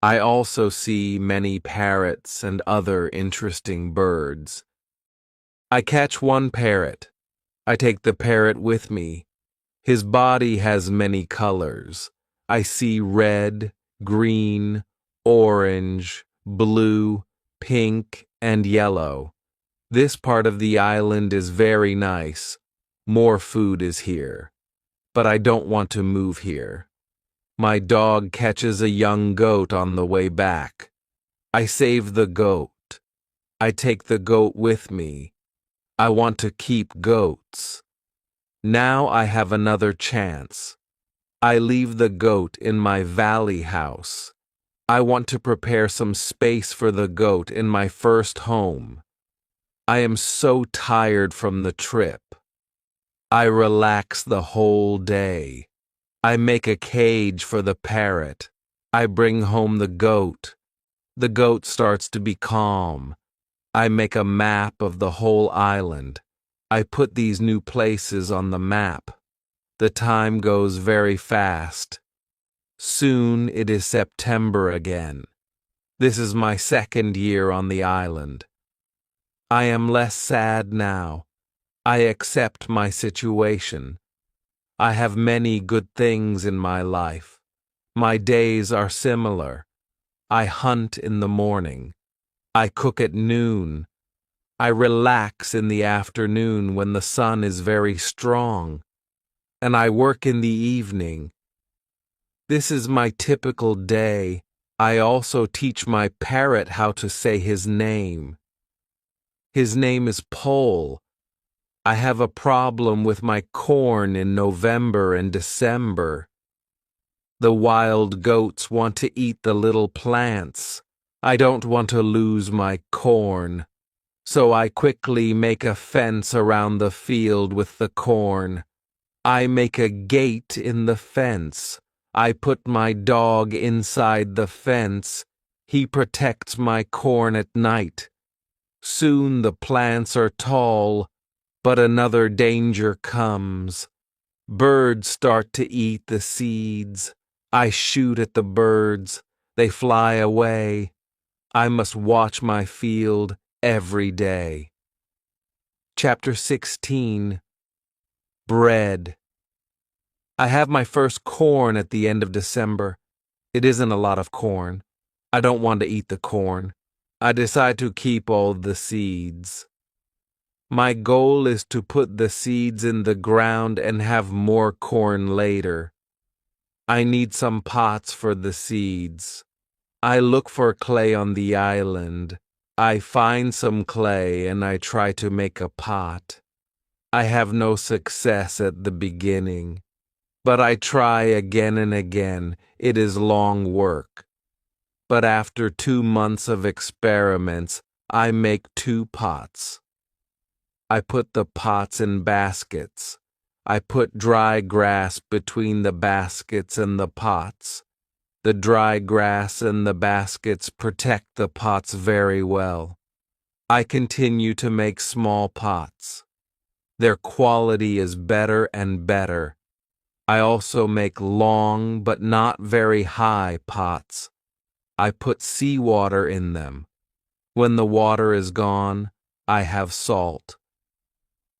I also see many parrots and other interesting birds. I catch one parrot. I take the parrot with me. His body has many colors. I see red, green, orange, blue, pink, and yellow. This part of the island is very nice. More food is here. But I don't want to move here. My dog catches a young goat on the way back. I save the goat. I take the goat with me. I want to keep goats. Now I have another chance. I leave the goat in my valley house. I want to prepare some space for the goat in my first home. I am so tired from the trip. I relax the whole day. I make a cage for the parrot. I bring home the goat. The goat starts to be calm. I make a map of the whole island. I put these new places on the map. The time goes very fast. Soon it is September again. This is my 2nd year on the island. I am less sad now. I accept my situation. I have many good things in my life. My days are similar. I hunt in the morning. I cook at noon. I relax in the afternoon when the sun is very strong. And I work in the evening. This is my typical day. I also teach my parrot how to say his name. His name is Pole. I have a problem with my corn in November and December. The wild goats want to eat the little plants. I don't want to lose my corn. So I quickly make a fence around the field with the corn. I make a gate in the fence. I put my dog inside the fence. He protects my corn at night. Soon the plants are tall, but another danger comes. Birds start to eat the seeds. I shoot at the birds. They fly away. I must watch my field every day. Chapter 16. Bread. I have my first corn at the end of December. It isn't a lot of corn. I don't want to eat the corn. I decide to keep all the seeds. My goal is to put the seeds in the ground and have more corn later. I need some pots for the seeds. I look for clay on the island. I find some clay and I try to make a pot. I have no success at the beginning, but I try again and again. It is long work. But after 2 months of experiments, I make 2 pots. I put the pots in baskets. I put dry grass between the baskets and the pots. The dry grass and the baskets protect the pots very well. I continue to make small pots. Their quality is better and better. I also make long but not very high pots. I put seawater in them. When the water is gone, I have salt.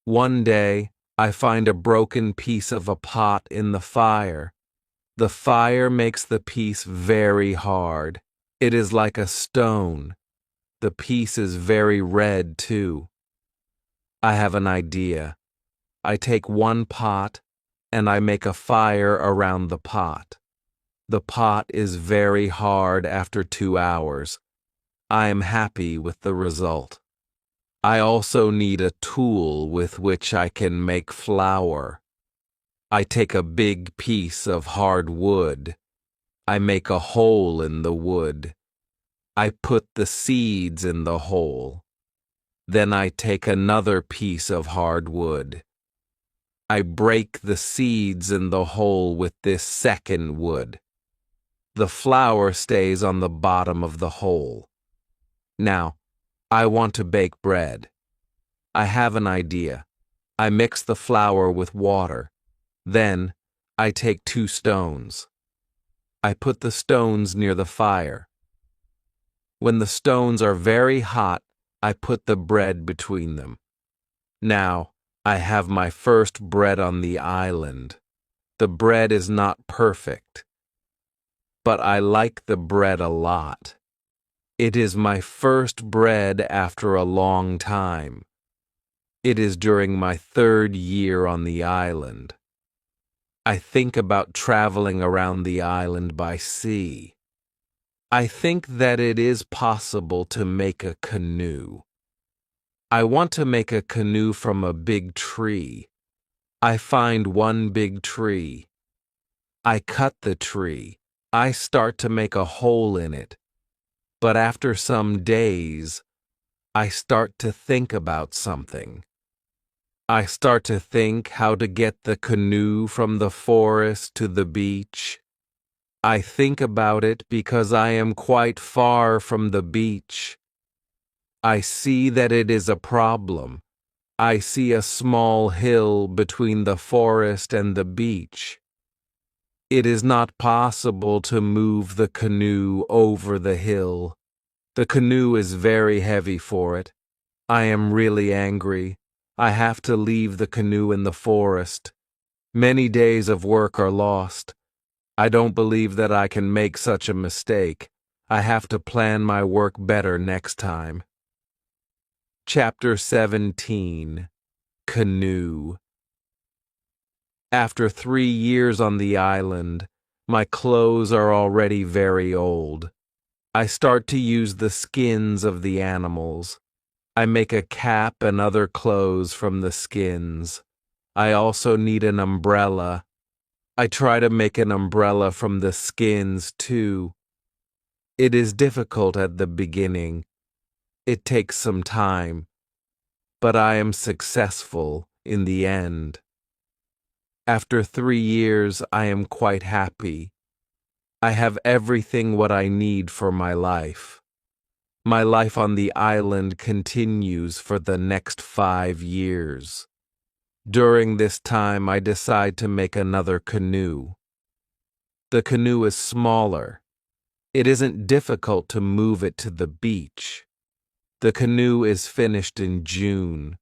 One day, I find a broken piece of a pot in the fire. The fire makes the piece very hard. It is like a stone. The piece is very red, too. I have an idea. I take one pot and I make a fire around the pot. The pot is very hard after 2 hours. I am happy with the result. I also need a tool with which I can make flour. I take a big piece of hard wood. I make a hole in the wood. I put the seeds in the hole. Then I take another piece of hard wood. I break the seeds in the hole with this second wood. The flour stays on the bottom of the hole. Now, I want to bake bread. I have an idea. I mix the flour with water. Then, I take 2 stones. I put the stones near the fire. When the stones are very hot, I put the bread between them. Now, I have my first bread on the island. The bread is not perfect, but I like the bread a lot. It is my first bread after a long time. It is during my 3rd year on the island. I think about traveling around the island by sea. I think that it is possible to make a canoe. I want to make a canoe from a big tree. I find one big tree. I cut the tree. I start to make a hole in it. But after some days, I start to think about something. I start to think how to get the canoe from the forest to the beach. I think about it because I am quite far from the beach. I see that it is a problem. I see a small hill between the forest and the beach. It is not possible to move the canoe over the hill. The canoe is very heavy for it. I am really angry. I have to leave the canoe in the forest. Many days of work are lost. I don't believe that I can make such a mistake. I have to plan my work better next time. Chapter 17. Canoe. After 3 years on the island, my clothes are already very old. I start to use the skins of the animals. I make a cap and other clothes from the skins. I also need an umbrella. I try to make an umbrella from the skins, too. It is difficult at the beginning. It takes some time, but I am successful in the end. After 3 years, I am quite happy. I have everything what I need for my life. My life on the island continues for the next 5 years. During this time, I decide to make another canoe. The canoe is smaller. It isn't difficult to move it to the beach. The canoe is finished in June.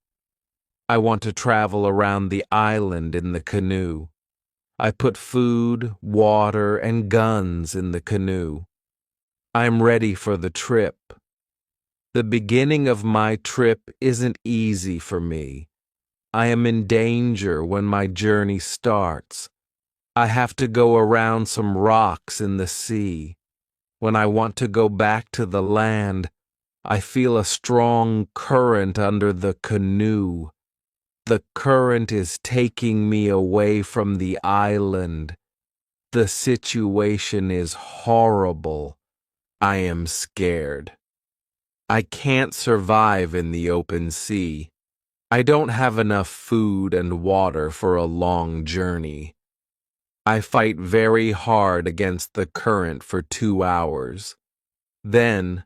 I want to travel around the island in the canoe. I put food, water, and guns in the canoe. I'm ready for the trip. The beginning of my trip isn't easy for me. I am in danger when my journey starts. I have to go around some rocks in the sea. When I want to go back to the land, I feel a strong current under the canoe. The current is taking me away from the island. The situation is horrible. I am scared. I can't survive in the open sea. I don't have enough food and water for a long journey. I fight very hard against the current for 2 hours. Then,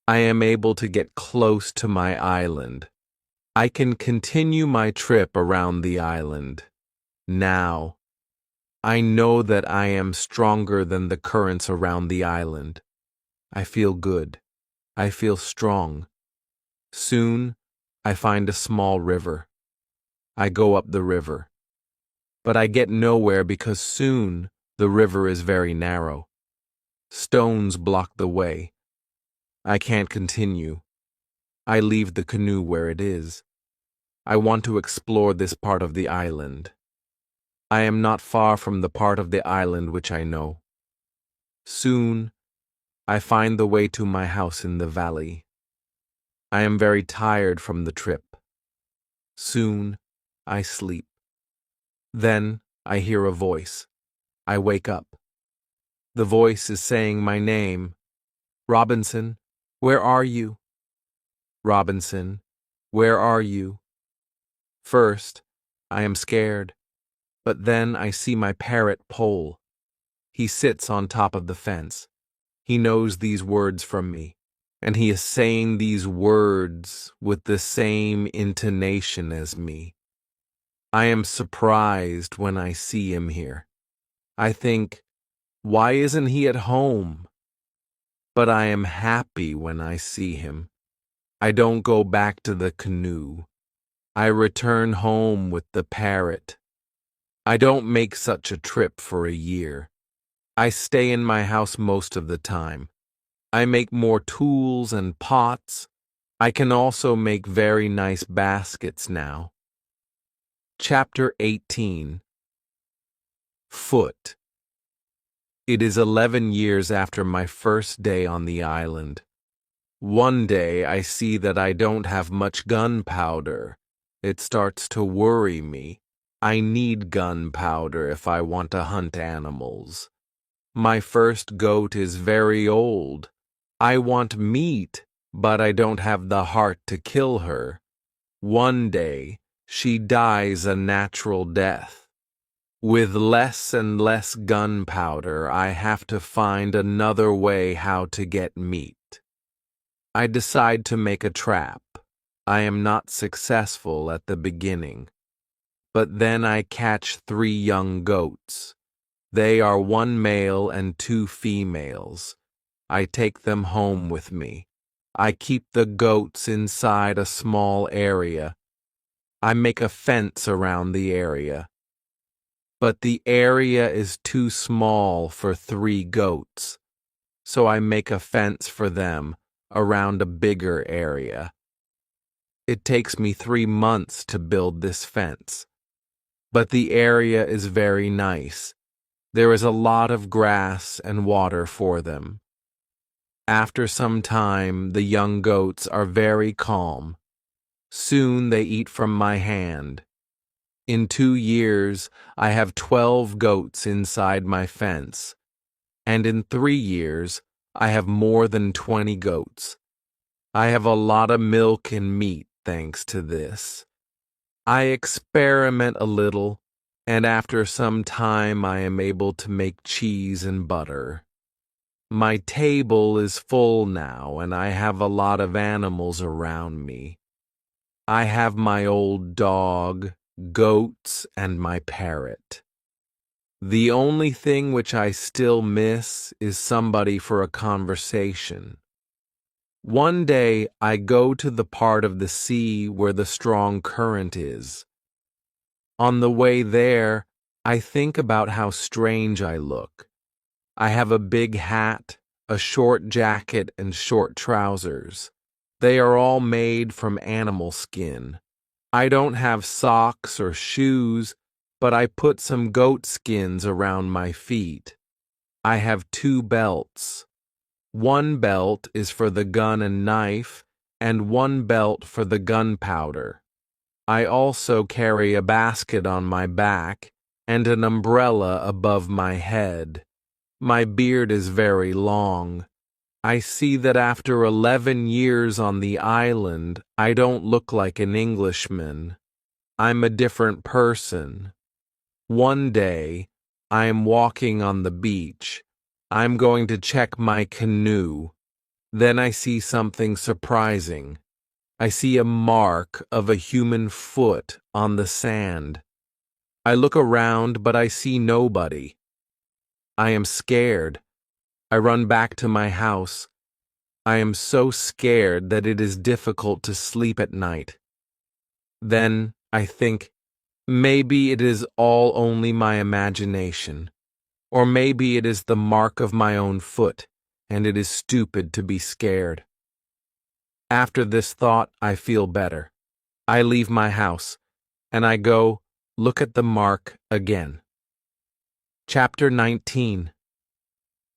I am able to get close to my island. I can continue my trip around the island. Now, I know that I am stronger than the currents around the island. I feel good. I feel strong. Soon, I find a small river. I go up the river. But I get nowhere because soon the river is very narrow. Stones block the way. I can't continue. I leave the canoe where it is. I want to explore this part of the island. I am not far from the part of the island which I know. Soon, I find the way to my house in the valley. I am very tired from the trip. Soon, I sleep. Then, I hear a voice. I wake up. The voice is saying my name. Robinson, where are you? Robinson, where are you? First, I am scared, but then I see my parrot Pole. He sits on top of the fence. He knows these words from me, and he is saying these words with the same intonation as me. I am surprised when I see him here. I think, why isn't he at home? But I am happy when I see him. I don't go back to the canoe. I return home with the parrot. I don't make such a trip for a year. I stay in my house most of the time. I make more tools and pots. I can also make very nice baskets now. Chapter 18. Foot. It is 11 years after my first day on the island. One day I see that I don't have much gunpowder. It starts to worry me. I need gunpowder if I want to hunt animals. My first goat is very old. I want meat, but I don't have the heart to kill her. One day, she dies a natural death. With less and less gunpowder, I have to find another way how to get meat. I decide to make a trap. I am not successful at the beginning. But then I catch 3 young goats. They are 1 male and 2 females. I take them home with me. I keep the goats inside a small area. I make a fence around the area. But the area is too small for 3 goats, so I make a fence for them around a bigger area. It takes me 3 months to build this fence, but the area is very nice. There is a lot of grass and water for them. After some time, the young goats are very calm. Soon they eat from my hand. In 2 years, I have 12 goats inside my fence, and in 3 years, I have more than 20 goats. I have a lot of milk and meat thanks to this. I experiment a little, and after some time I am able to make cheese and butter. My table is full now, and I have a lot of animals around me. I have my old dog, goats, and my parrot. The only thing which I still miss is somebody for a conversation. One day I go to the part of the sea where the strong current is. On the way there, I think about how strange I look. I have a big hat, a short jacket, and short trousers. They are all made from animal skin. I don't have socks or shoes, but I put some goat skins around my feet. I have 2 belts. One belt is for the gun and knife, and one belt for the gunpowder. I also carry a basket on my back and an umbrella above my head. My beard is very long. I see that after 11 years on the island, I don't look like an Englishman. I'm a different person. One day, I am walking on the beach. I'm going to check my canoe. Then I see something surprising. I see a mark of a human foot on the sand. I look around, but I see nobody. I am scared. I run back to my house. I am so scared that it is difficult to sleep at night. Then I think, maybe it is all only my imagination, or maybe it is the mark of my own foot, and it is stupid to be scared. After this thought, I feel better. I leave my house, and I go look at the mark again. Chapter 19.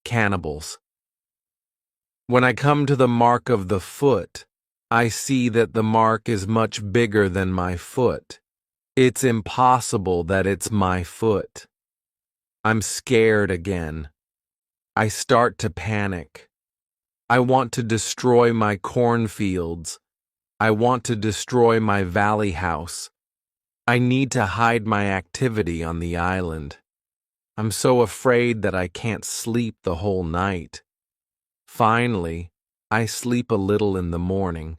Cannibals. When I come to the mark of the foot, I see that the mark is much bigger than my foot. It's impossible that it's my foot. I'm scared again. I start to panic. I want to destroy my cornfields. I want to destroy my valley house. I need to hide my activity on the island. I'm so afraid that I can't sleep the whole night. Finally, I sleep a little in the morning.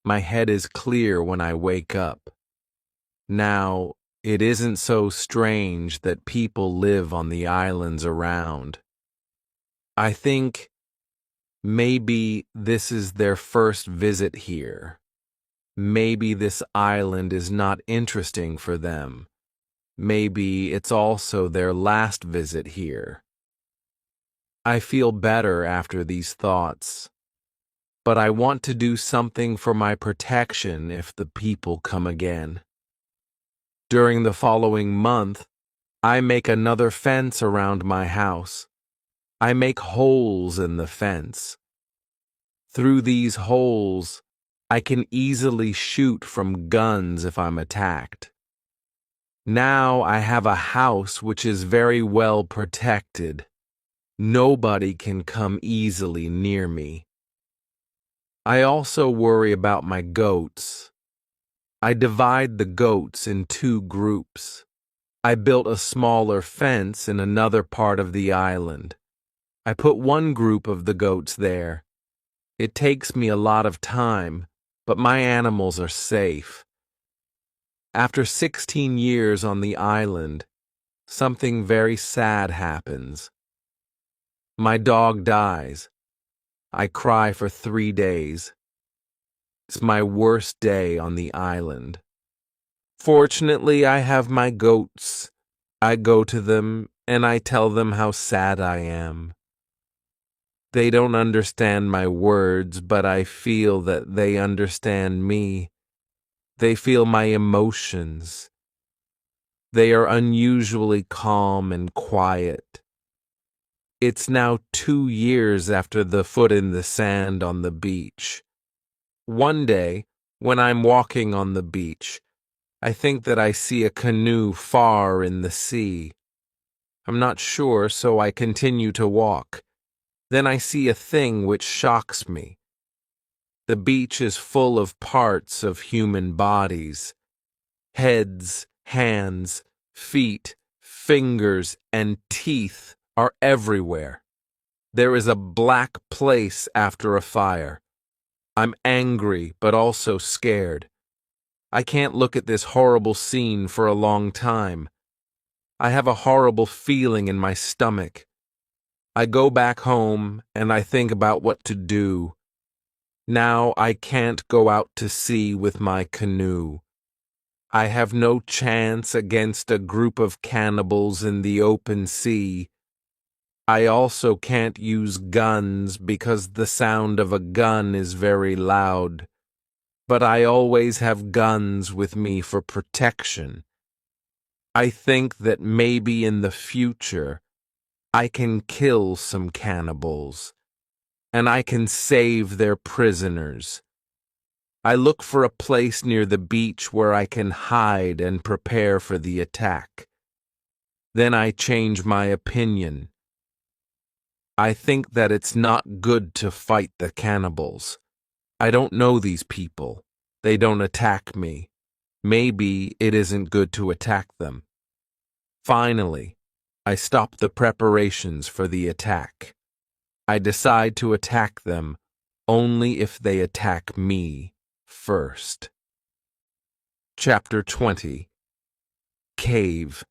My head is clear when I wake up. Now, it isn't so strange that people live on the islands around. I think maybe this is their first visit here. Maybe this island is not interesting for them. Maybe it's also their last visit here. I feel better after these thoughts, but I want to do something for my protection if the people come again. During the following month, I make another fence around my house. I make holes in the fence. Through these holes, I can easily shoot from guns if I'm attacked. Now I have a house which is very well protected. Nobody can come easily near me. I also worry about my goats. I divide the goats in 2 groups. I built a smaller fence in another part of the island. I put one group of the goats there. It takes me a lot of time, but my animals are safe. After 16 years on the island, something very sad happens. My dog dies. I cry for 3 days. It's my worst day on the island. Fortunately, I have my goats. I go to them and I tell them how sad I am. They don't understand my words, but I feel that they understand me. They feel my emotions. They are unusually calm and quiet. It's now 2 years after the foot in the sand on the beach. One day, when I'm walking on the beach, I think that I see a canoe far in the sea. I'm not sure, so I continue to walk. Then I see a thing which shocks me. The beach is full of parts of human bodies. Heads, hands, feet, fingers, and teeth are everywhere. There is a black place after a fire. I'm angry, but also scared. I can't look at this horrible scene for a long time. I have a horrible feeling in my stomach. I go back home and I think about what to do. Now I can't go out to sea with my canoe. I have no chance against a group of cannibals in the open sea. I also can't use guns because the sound of a gun is very loud. But I always have guns with me for protection. I think that maybe in the future I can kill some cannibals. and I can save their prisoners. I look for a place near the beach where I can hide and prepare for the attack. Then I change my opinion. I think that it's not good to fight the cannibals. I don't know these people. They don't attack me. Maybe it isn't good to attack them. Finally, I stop the preparations for the attack. I decide to attack them only if they attack me first. Chapter 20. Cave.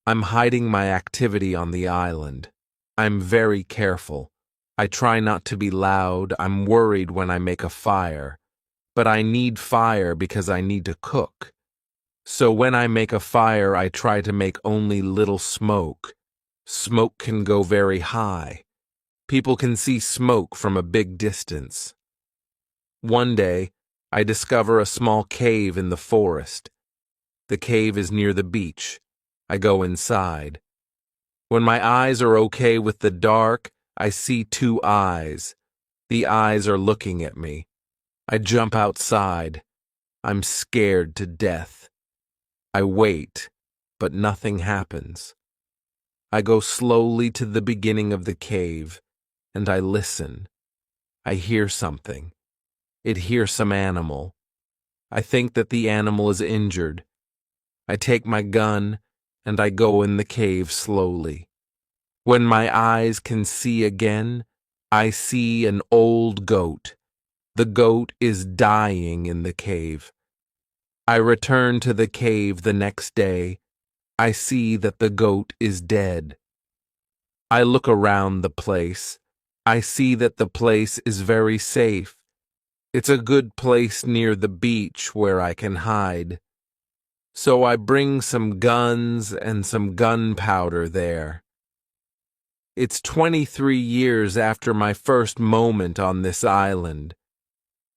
I'm hiding my activity on the island. I'm very careful. I try not to be loud. I'm worried when I make a fire. But I need fire because I need to cook. So when I make a fire, I try to make only little smoke. Smoke can go very high. People can see smoke from a big distance. One day, I discover a small cave in the forest. The cave is near the beach. I go inside. When my eyes are okay with the dark, I see two eyes. The eyes are looking at me. I jump outside. I'm scared to death. I wait, but nothing happens. I go slowly to the beginning of the cave, and I listen. I hear something. It hears some animal. I think that the animal is injured. I take my gun, and I go in the cave slowly. When my eyes can see again, I see an old goat. The goat is dying in the cave. I return to the cave the next day. I see that the goat is dead. I look around the place. I see that the place is very safe. It's a good place near the beach where I can hide. So I bring some guns and some gunpowder there. It's 23 years after my first moment on this island.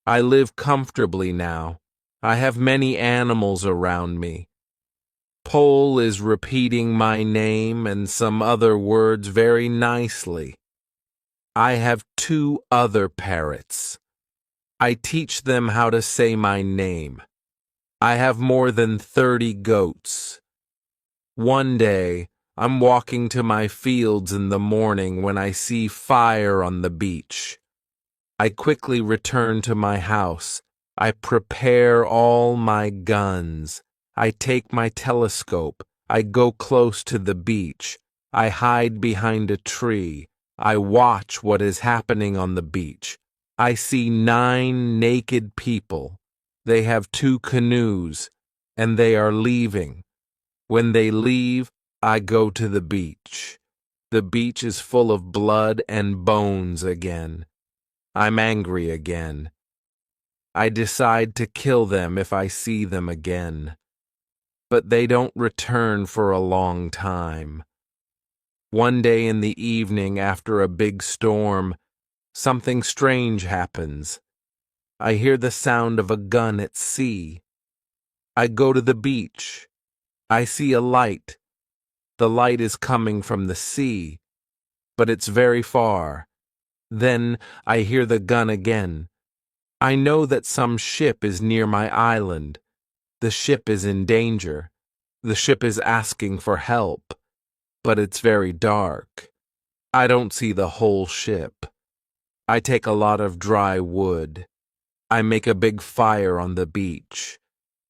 I live comfortably now. I have many animals around me. Pole is repeating my name and some other words very nicely. I have 2 other parrots. I teach them how to say my name. I have more than 30 goats. One day, I'm walking to my fields in the morning when I see fire on the beach. I quickly return to my house. I prepare all my guns. I take my telescope. I go close to the beach. I hide behind a tree. I watch what is happening on the beach. I see 9 naked people. They have 2 canoes, and they are leaving. When they leave, I go to the beach. The beach is full of blood and bones again. I'm angry again. I decide to kill them if I see them again. But they don't return for a long time. One day in the evening after a big storm, something strange happens. I hear the sound of a gun at sea. I go to the beach. I see a light. The light is coming from the sea, but it's very far. Then I hear the gun again. I know that some ship is near my island. The ship is in danger. The ship is asking for help, but it's very dark. I don't see the whole ship. I take a lot of dry wood. I make a big fire on the beach.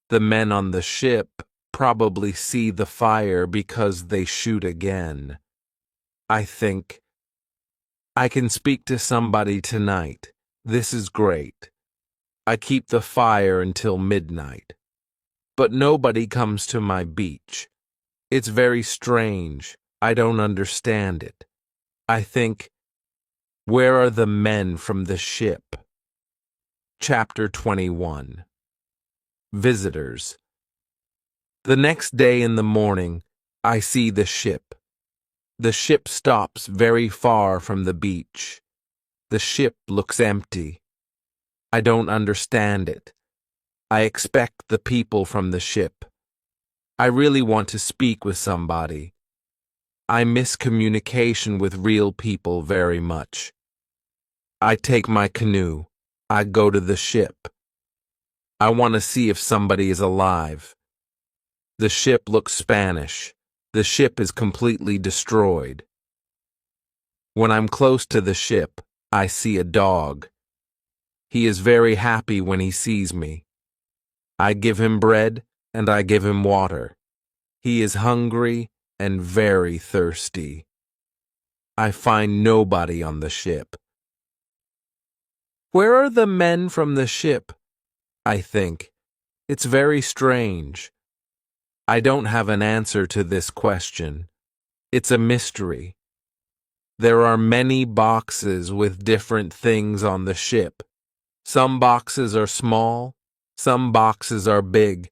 The men on the ship probably see the fire because they shoot again. I think, I can speak to somebody tonight. This is great. I keep the fire until midnight. But nobody comes to my beach. It's very strange. I don't understand it. I think, where are the men from the ship? Chapter 21. Visitors. The next day in the morning, I see the ship. The ship stops very far from the beach. The ship looks empty. I don't understand it. I expect the people from the ship. I really want to speak with somebody. I miss communication with real people very much. I take my canoe. I go to the ship. I want to see if somebody is alive. The ship looks Spanish. The ship is completely destroyed. When I'm close to the ship, I see a dog. He is very happy when he sees me. I give him bread and I give him water. He is hungry and very thirsty. I find nobody on the ship. Where are the men from the ship? I think. It's very strange. I don't have an answer to this question. It's a mystery. There are many boxes with different things on the ship. Some boxes are small, some boxes are big.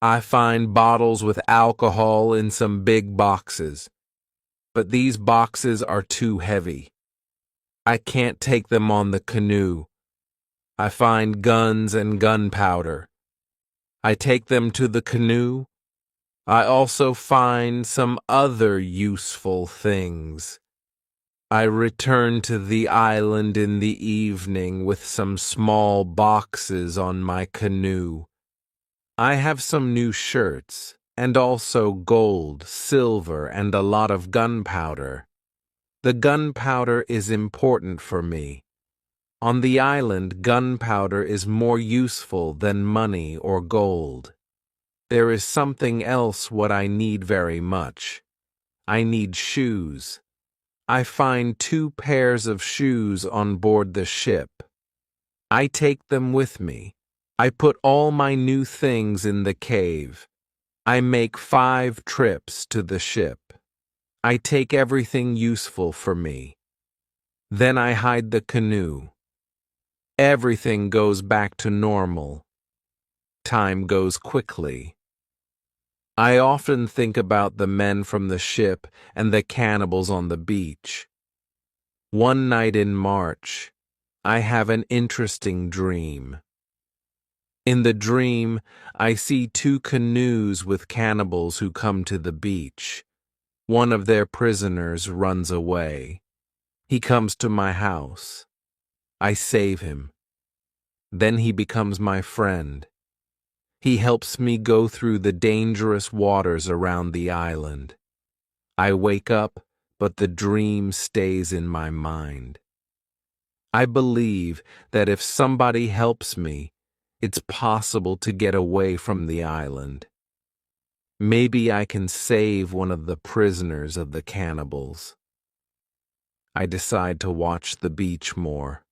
I find bottles with alcohol in some big boxes, but these boxes are too heavy. I can't take them on the canoe. I find guns and gunpowder. I take them to the canoe. I also find some other useful things. I return to the island in the evening with some small boxes on my canoe. I have some new shirts, and also gold, silver, and a lot of gunpowder. The gunpowder is important for me. On the island, gunpowder is more useful than money or gold. There is something else what I need very much. I need shoes. I find 2 pairs of shoes on board the ship. I take them with me. I put all my new things in the cave. I make 5 trips to the ship. I take everything useful for me. Then I hide the canoe. Everything goes back to normal. Time goes quickly. I often think about the men from the ship and the cannibals on the beach. One night in March, I have an interesting dream. In the dream, I see 2 canoes with cannibals who come to the beach. One of their prisoners runs away. He comes to my house. I save him. Then he becomes my friend. He helps me go through the dangerous waters around the island. I wake up, but the dream stays in my mind. I believe that if somebody helps me, it's possible to get away from the island. Maybe I can save one of the prisoners of the cannibals. I decide to watch the beach more.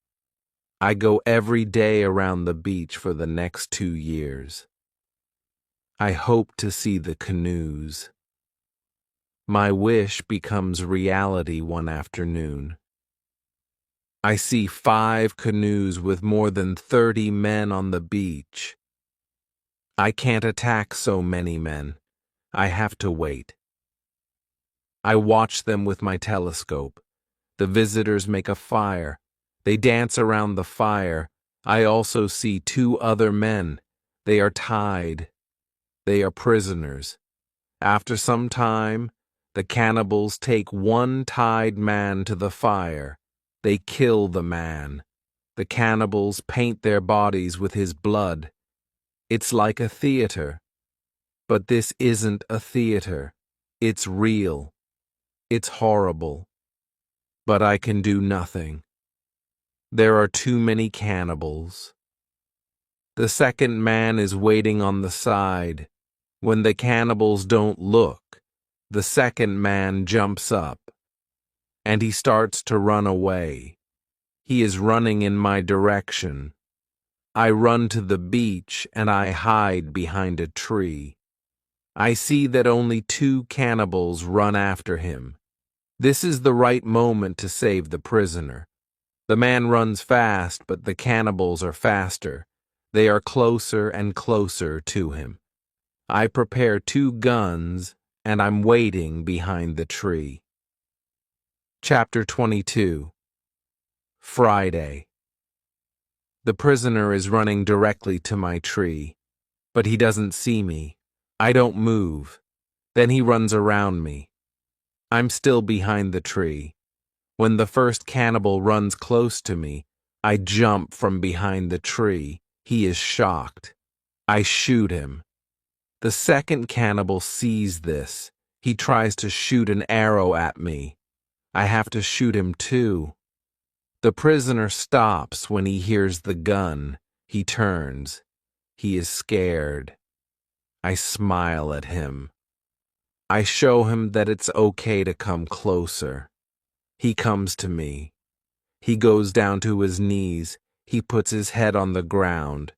I go every day around the beach for the next 2 years. I hope to see the canoes. My wish becomes reality one afternoon. I see 5 canoes with more than 30 men on the beach. I can't attack so many men. I have to wait. I watch them with my telescope. The visitors make a fire. They dance around the fire. I also see 2 other men. They are tied. They are prisoners. After some time, the cannibals take one tied man to the fire. They kill the man. The cannibals paint their bodies with his blood. It's like a theater. But this isn't a theater. It's real. It's horrible. But I can do nothing. There are too many cannibals. The second man is waiting on the side. When the cannibals don't look, the second man jumps up, and he starts to run away. He is running in my direction. I run to the beach and I hide behind a tree. I see that only 2 cannibals run after him. This is the right moment to save the prisoner. The man runs fast, but the cannibals are faster. They are closer and closer to him. I prepare 2 guns, and I'm waiting behind the tree. Chapter 22. Friday. The prisoner is running directly to my tree, but he doesn't see me. I don't move. Then he runs around me. I'm still behind the tree. When the first cannibal runs close to me, I jump from behind the tree. He is shocked. I shoot him. The second cannibal sees this. He tries to shoot an arrow at me. I have to shoot him too. The prisoner stops when he hears the gun. He turns. He is scared. I smile at him. I show him that it's okay to come closer. He comes to me. He goes down to his knees. He puts his head on the ground.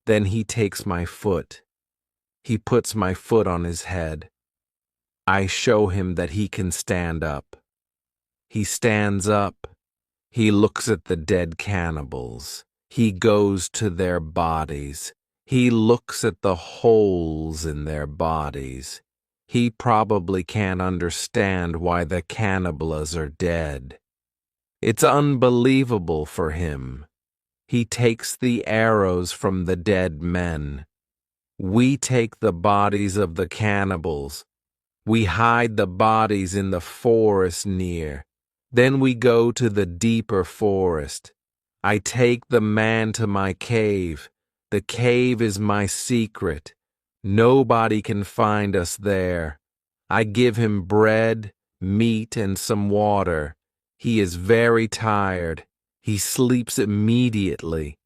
Then he takes my foot. He puts my foot on his head. I show him that he can stand up. He stands up. He looks at the dead cannibals. He goes to their bodies. He looks at the holes in their bodies. He probably can't understand why the cannibals are dead. It's unbelievable for him. He takes the arrows from the dead men. We take the bodies of the cannibals. We hide the bodies in the forest near. Then we go to the deeper forest. I take the man to my cave. The cave is my secret. Nobody can find us there. I give him bread, meat, and some water. He is very tired. He sleeps immediately.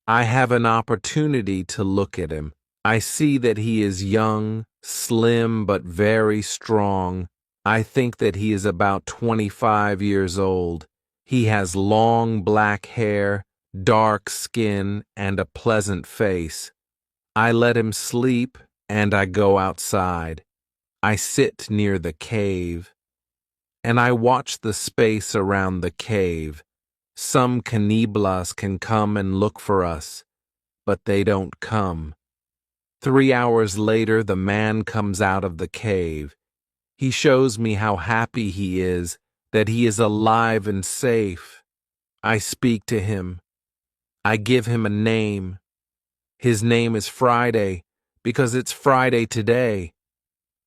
I have an opportunity to look at him. I see that he is young, slim, but very strong. I think that he is about 25 years old. He has long black hair, dark skin, and a pleasant face. I let him sleep, and I go outside. I sit near the cave, and I watch the space around the cave. Some cannibals can come and look for us, but they don't come. 3 hours later, the man comes out of the cave. He shows me how happy he is, that he is alive and safe. I speak to him. I give him a name. His name is Friday, because it's Friday today.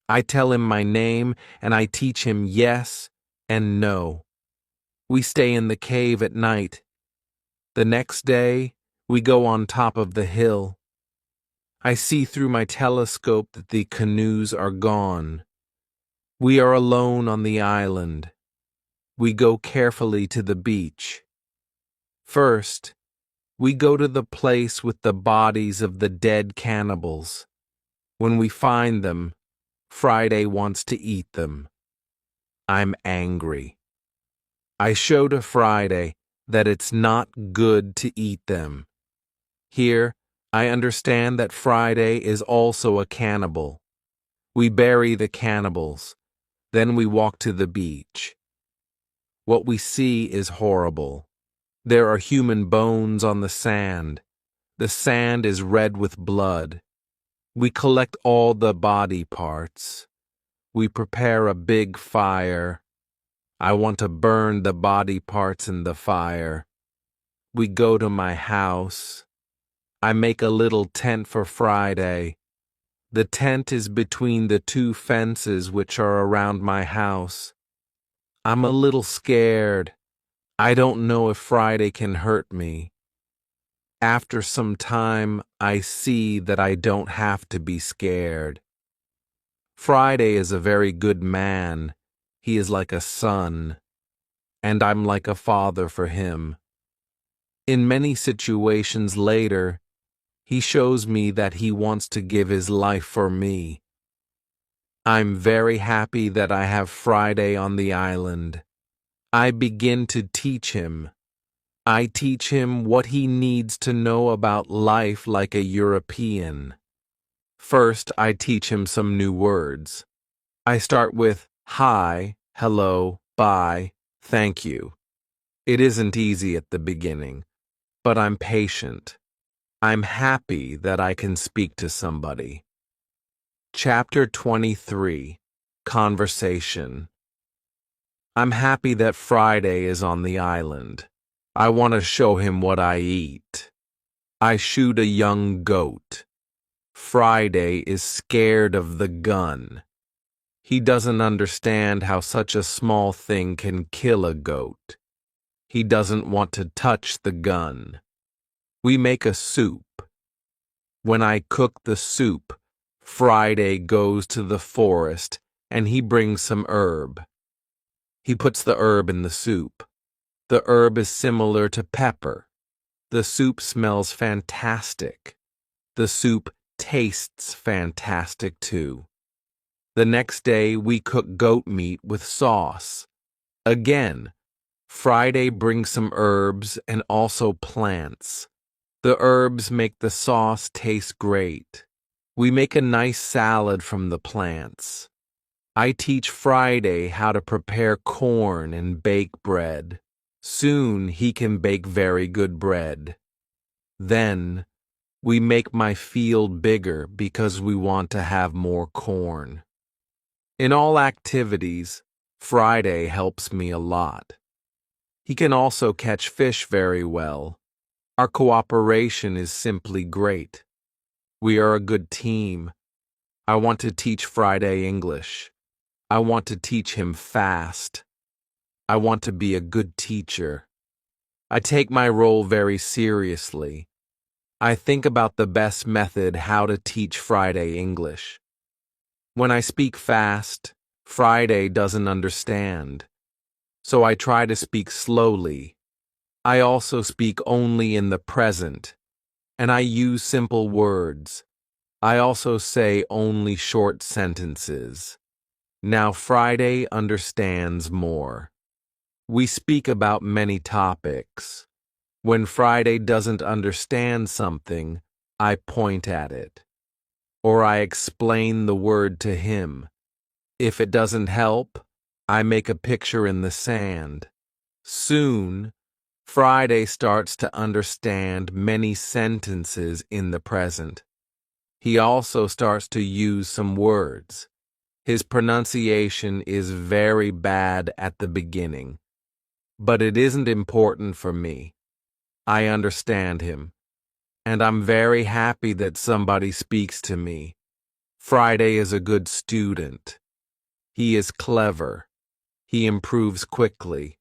I tell him my name, and I teach him yes and no. We stay in the cave at night. The next day, we go on top of the hill. I see through my telescope that the canoes are gone. We are alone on the island. We go carefully to the beach. First, we go to the place with the bodies of the dead cannibals. When we find them, Friday wants to eat them. I'm angry. I show to Friday that it's not good to eat them. Here, I understand that Friday is also a cannibal. We bury the cannibals. Then we walk to the beach. What we see is horrible. There are human bones on the sand. The sand is red with blood. We collect all the body parts. We prepare a big fire. I want to burn the body parts in the fire. We go to my house. I make a little tent for Friday. The tent is between the two fences which are around my house. I'm a little scared. I don't know if Friday can hurt me. After some time, I see that I don't have to be scared. Friday is a very good man. He is like a son, and I'm like a father for him. In many situations later, he shows me that he wants to give his life for me. I'm very happy that I have Friday on the island. I begin to teach him. I teach him what he needs to know about life like a European. First, I teach him some new words. I start with hi, hello, bye, thank you. It isn't easy at the beginning, but I'm patient. I'm happy that I can speak to somebody. Chapter 23, Conversation. I'm happy that Friday is on the island. I want to show him what I eat. I shoot a young goat. Friday is scared of the gun. He doesn't understand how such a small thing can kill a goat. He doesn't want to touch the gun. We make a soup. When I cook the soup, Friday goes to the forest and he brings some herb. He puts the herb in the soup. The herb is similar to pepper. The soup smells fantastic. The soup tastes fantastic too. The next day we cook goat meat with sauce. Again, Friday brings some herbs and also plants. The herbs make the sauce taste great. We make a nice salad from the plants. I teach Friday how to prepare corn and bake bread. Soon he can bake very good bread. Then, we make my field bigger because we want to have more corn. In all activities, Friday helps me a lot. He can also catch fish very well. Our cooperation is simply great. We are a good team. I want to teach Friday English. I want to teach him fast. I want to be a good teacher. I take my role very seriously. I think about the best method how to teach Friday English. When I speak fast, Friday doesn't understand. So I try to speak slowly. I also speak only in the present, and I use simple words. I also say only short sentences. Now Friday understands more. We speak about many topics. When Friday doesn't understand something, I point at it. Or I explain the word to him. If it doesn't help, I make a picture in the sand. Soon, Friday starts to understand many sentences in the present. He also starts to use some words. His pronunciation is very bad at the beginning. But it isn't important for me. I understand him. And I'm very happy that somebody speaks to me. Friday is a good student. He is clever. He improves quickly.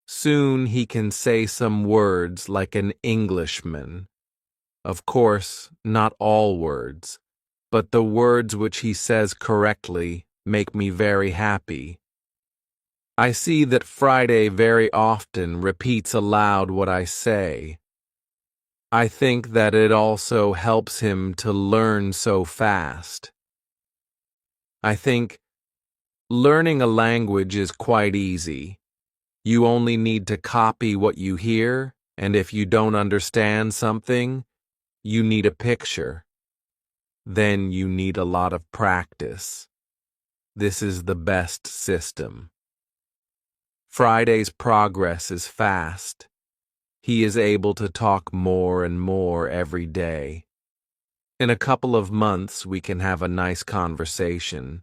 Soon he can say some words like an Englishman. Of course, not all words, but the words which he says correctly make me very happy. I see that Friday very often repeats aloud what I say. I think that it also helps him to learn so fast. I think learning a language is quite easy. You only need to copy what you hear, and if you don't understand something, you need a picture. Then you need a lot of practice. This is the best system. Friday's progress is fast. He is able to talk more and more every day. In a couple of months, we can have a nice conversation.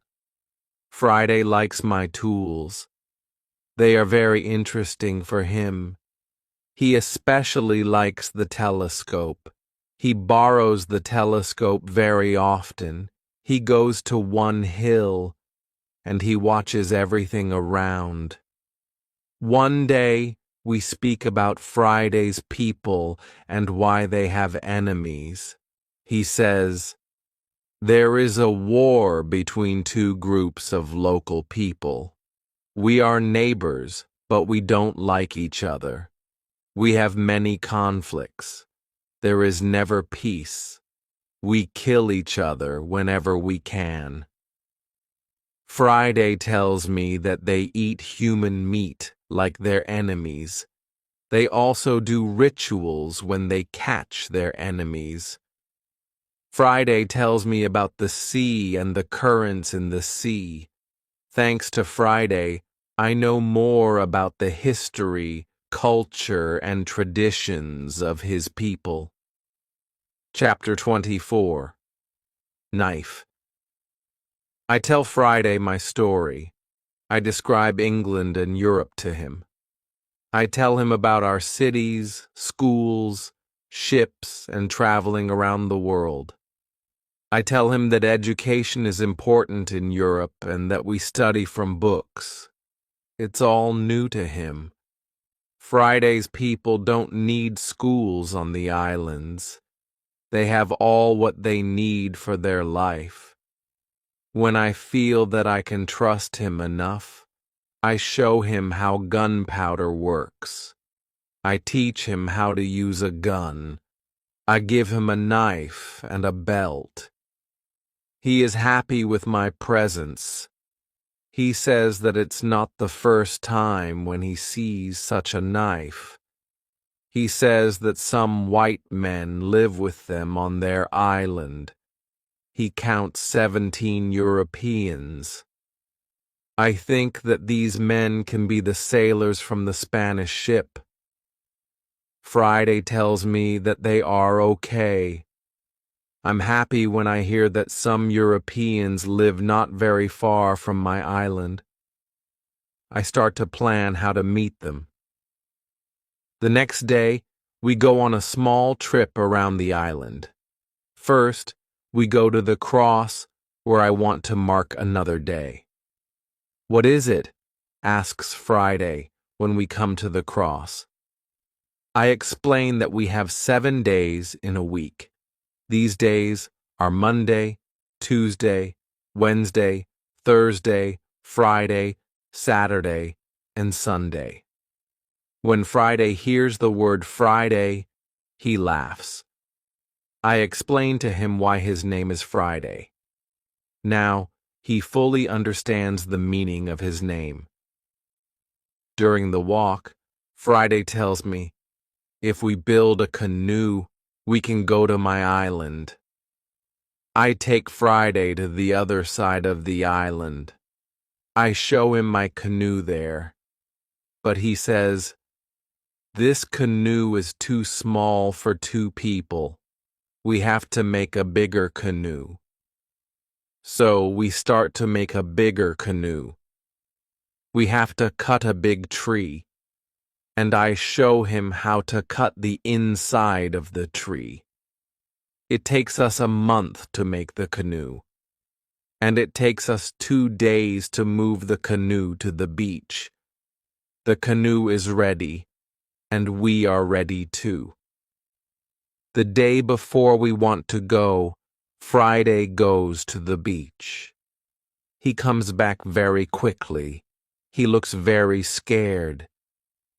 Friday likes my tools. They are very interesting for him. He especially likes the telescope. He borrows the telescope very often. He goes to one hill, and he watches everything around. One day, we speak about Friday's people and why they have enemies. He says, "There is a war between two groups of local people. We are neighbors, but we don't like each other. We have many conflicts. There is never peace. We kill each other whenever we can." Friday tells me that they eat human meat like their enemies. They also do rituals when they catch their enemies. Friday tells me about the sea and the currents in the sea. Thanks to Friday, I know more about the history, culture, and traditions of his people. Chapter 24. Knife. I tell Friday my story. I describe England and Europe to him. I tell him about our cities, schools, ships, and traveling around the world. I tell him that education is important in Europe and that we study from books. It's all new to him. Friday's people don't need schools on the islands. They have all what they need for their life. When I feel that I can trust him enough, I show him how gunpowder works. I teach him how to use a gun. I give him a knife and a belt. He is happy with my presence. He says that it's not the first time when he sees such a knife. He says that some white men live with them on their island. He counts 17 Europeans. I think that these men can be the sailors from the Spanish ship. Friday tells me that they are okay. I'm happy when I hear that some Europeans live not very far from my island. I start to plan how to meet them. The next day, we go on a small trip around the island. First, we go to the cross, where I want to mark another day. "What is it?" asks Friday when we come to the cross. I explain that we have 7 days in a week. These days are Monday, Tuesday, Wednesday, Thursday, Friday, Saturday, and Sunday. When Friday hears the word Friday, he laughs. I explain to him why his name is Friday. Now, he fully understands the meaning of his name. During the walk, Friday tells me, if we build a canoe, we can go to my island. I take Friday to the other side of the island. I show him my canoe there. But he says, "This canoe is too small for 2 people. We have to make a bigger canoe." So we start to make a bigger canoe. We have to cut a big tree, and I show him how to cut the inside of the tree. It takes us a month to make the canoe, and it takes us 2 days to move the canoe to the beach. The canoe is ready, and we are ready too. The day before we want to go, Friday goes to the beach. He comes back very quickly. He looks very scared.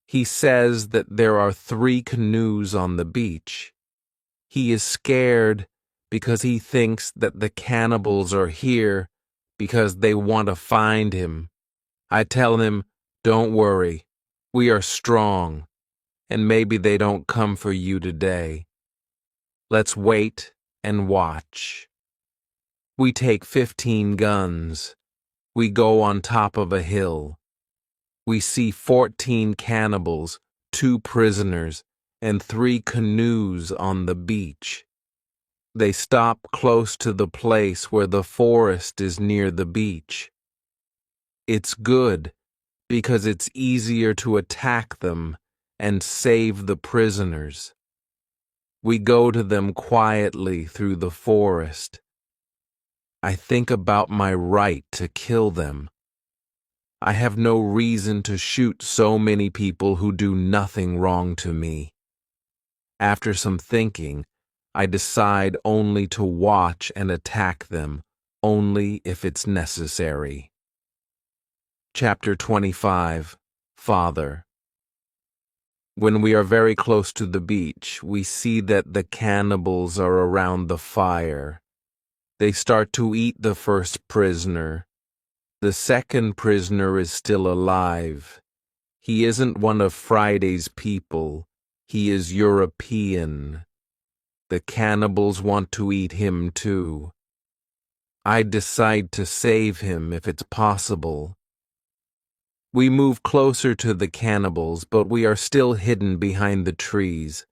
He says that there are 3 canoes on the beach. He is scared because he thinks that the cannibals are here because they want to find him. I tell him, "Don't worry, we are strong, and maybe they don't come for you today. Let's wait and watch." We take 15 guns. We go on top of a hill. We see 14 cannibals, 2 prisoners, and 3 canoes on the beach. They stop close to the place where the forest is near the beach. It's good because it's easier to attack them and save the prisoners. We go to them quietly through the forest. I think about my right to kill them. I have no reason to shoot so many people who do nothing wrong to me. After some thinking, I decide only to watch and attack them, only if it's necessary. Chapter 25. Father. When we are very close to the beach, we see that the cannibals are around the fire. They start to eat the first prisoner. The second prisoner is still alive. He isn't one of Friday's people. He is European. The cannibals want to eat him too. I decide to save him if it's possible. We move closer to the cannibals, but we are still hidden behind the trees.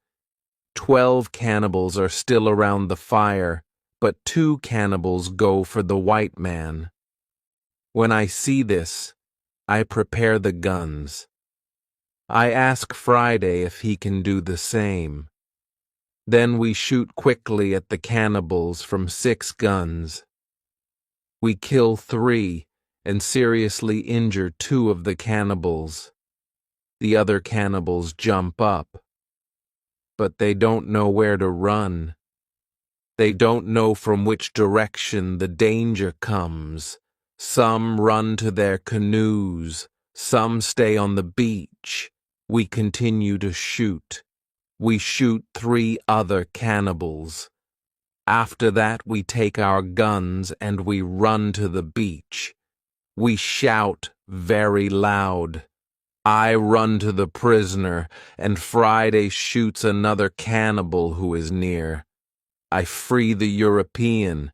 12 cannibals are still around the fire, but 2 cannibals go for the white man. When I see this, I prepare the guns. I ask Friday if he can do the same. Then we shoot quickly at the cannibals from 6 guns. We kill 3 and seriously injure 2 of the cannibals. The other cannibals jump up, but they don't know where to run. They don't know from which direction the danger comes. Some run to their canoes, some stay on the beach. We continue to shoot. We shoot 3 other cannibals. After that, we take our guns and we run to the beach. We shout very loud. I run to the prisoner, and Friday shoots another cannibal who is near. I free the European.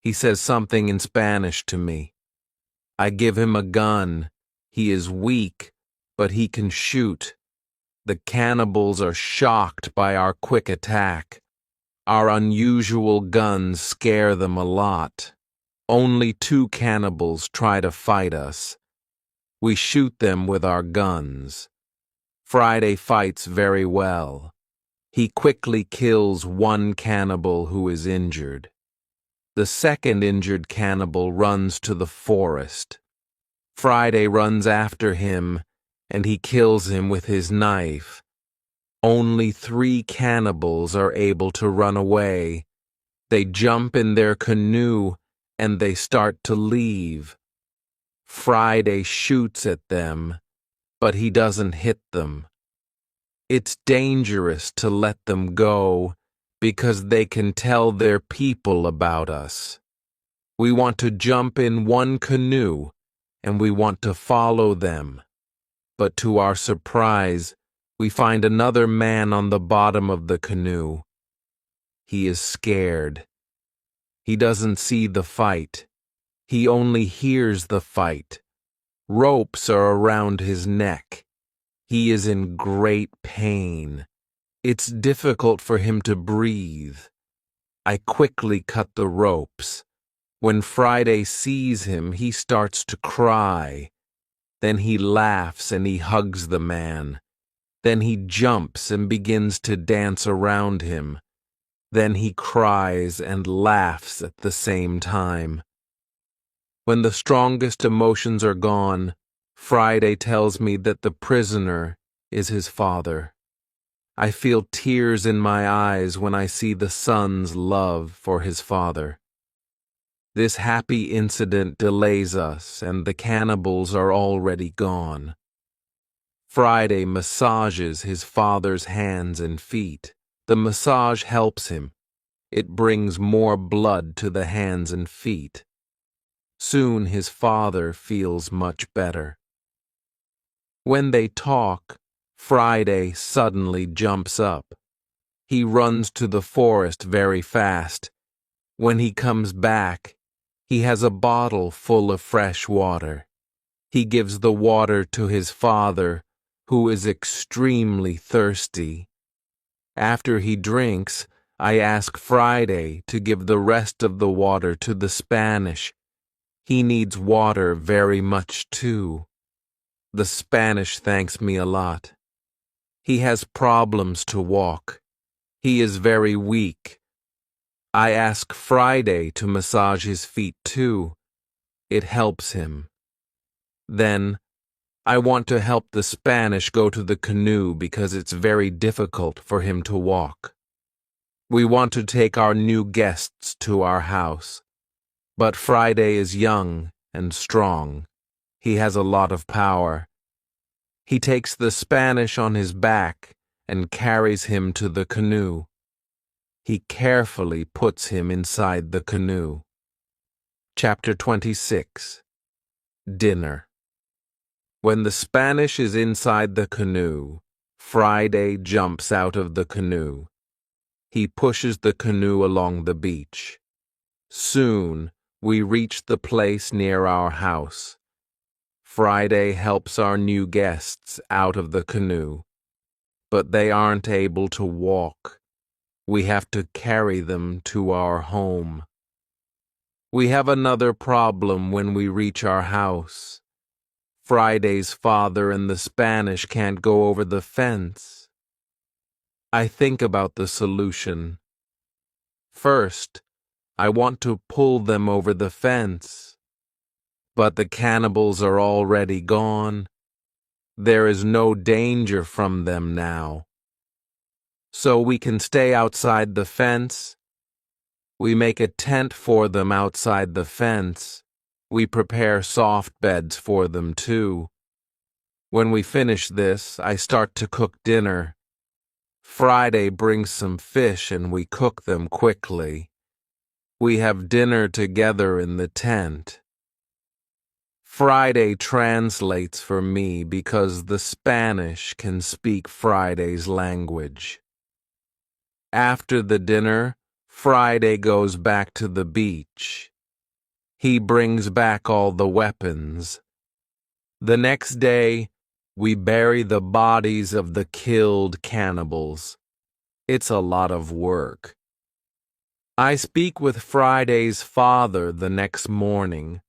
He says something in Spanish to me. I give him a gun. He is weak, but he can shoot. The cannibals are shocked by our quick attack. Our unusual guns scare them a lot. Only 2 cannibals try to fight us. We shoot them with our guns. Friday fights very well. He quickly kills 1 cannibal who is injured. The second injured cannibal runs to the forest. Friday runs after him, and he kills him with his knife. Only 3 cannibals are able to run away. They jump in their canoe, and they start to leave. Friday shoots at them, but he doesn't hit them. It's dangerous to let them go because they can tell their people about us. We want to jump in one canoe and we want to follow them. But to our surprise, we find another man on the bottom of the canoe. He is scared. He doesn't see the fight. He only hears the fight. Ropes are around his neck. He is in great pain. It's difficult for him to breathe. I quickly cut the ropes. When Friday sees him, he starts to cry. Then he laughs and he hugs the man. Then he jumps and begins to dance around him. Then he cries and laughs at the same time. When the strongest emotions are gone, Friday tells me that the prisoner is his father. I feel tears in my eyes when I see the son's love for his father. This happy incident delays us, and the cannibals are already gone. Friday massages his father's hands and feet. The massage helps him. It brings more blood to the hands and feet. Soon his father feels much better. When they talk, Friday suddenly jumps up. He runs to the forest very fast. When he comes back, he has a bottle full of fresh water. He gives the water to his father, who is extremely thirsty. After he drinks, I ask Friday to give the rest of the water to the Spanish. He needs water very much too. The Spanish thanks me a lot. He has problems to walk. He is very weak. I ask Friday to massage his feet too. It helps him. Then, I want to help the Spanish go to the canoe because it's very difficult for him to walk. We want to take our new guests to our house. But Friday is young and strong. He has a lot of power. He takes the Spanish on his back and carries him to the canoe. He carefully puts him inside the canoe. Chapter 26. Dinner. When the Spanish is inside the canoe, Friday jumps out of the canoe. He pushes the canoe along the beach. Soon, we reach the place near our house. Friday helps our new guests out of the canoe, but they aren't able to walk. We have to carry them to our home. We have another problem when we reach our house. Friday's father and the Spanish can't go over the fence. I think about the solution. First, I want to pull them over the fence. But the cannibals are already gone. There is no danger from them now. So we can stay outside the fence. We make a tent for them outside the fence. We prepare soft beds for them too. When we finish this, I start to cook dinner. Friday brings some fish and we cook them quickly. We have dinner together in the tent. Friday translates for me because the Spanish can speak Friday's language. After the dinner, Friday goes back to the beach. He brings back all the weapons. The next day, we bury the bodies of the killed cannibals. It's a lot of work. I speak with Friday's father the next morning.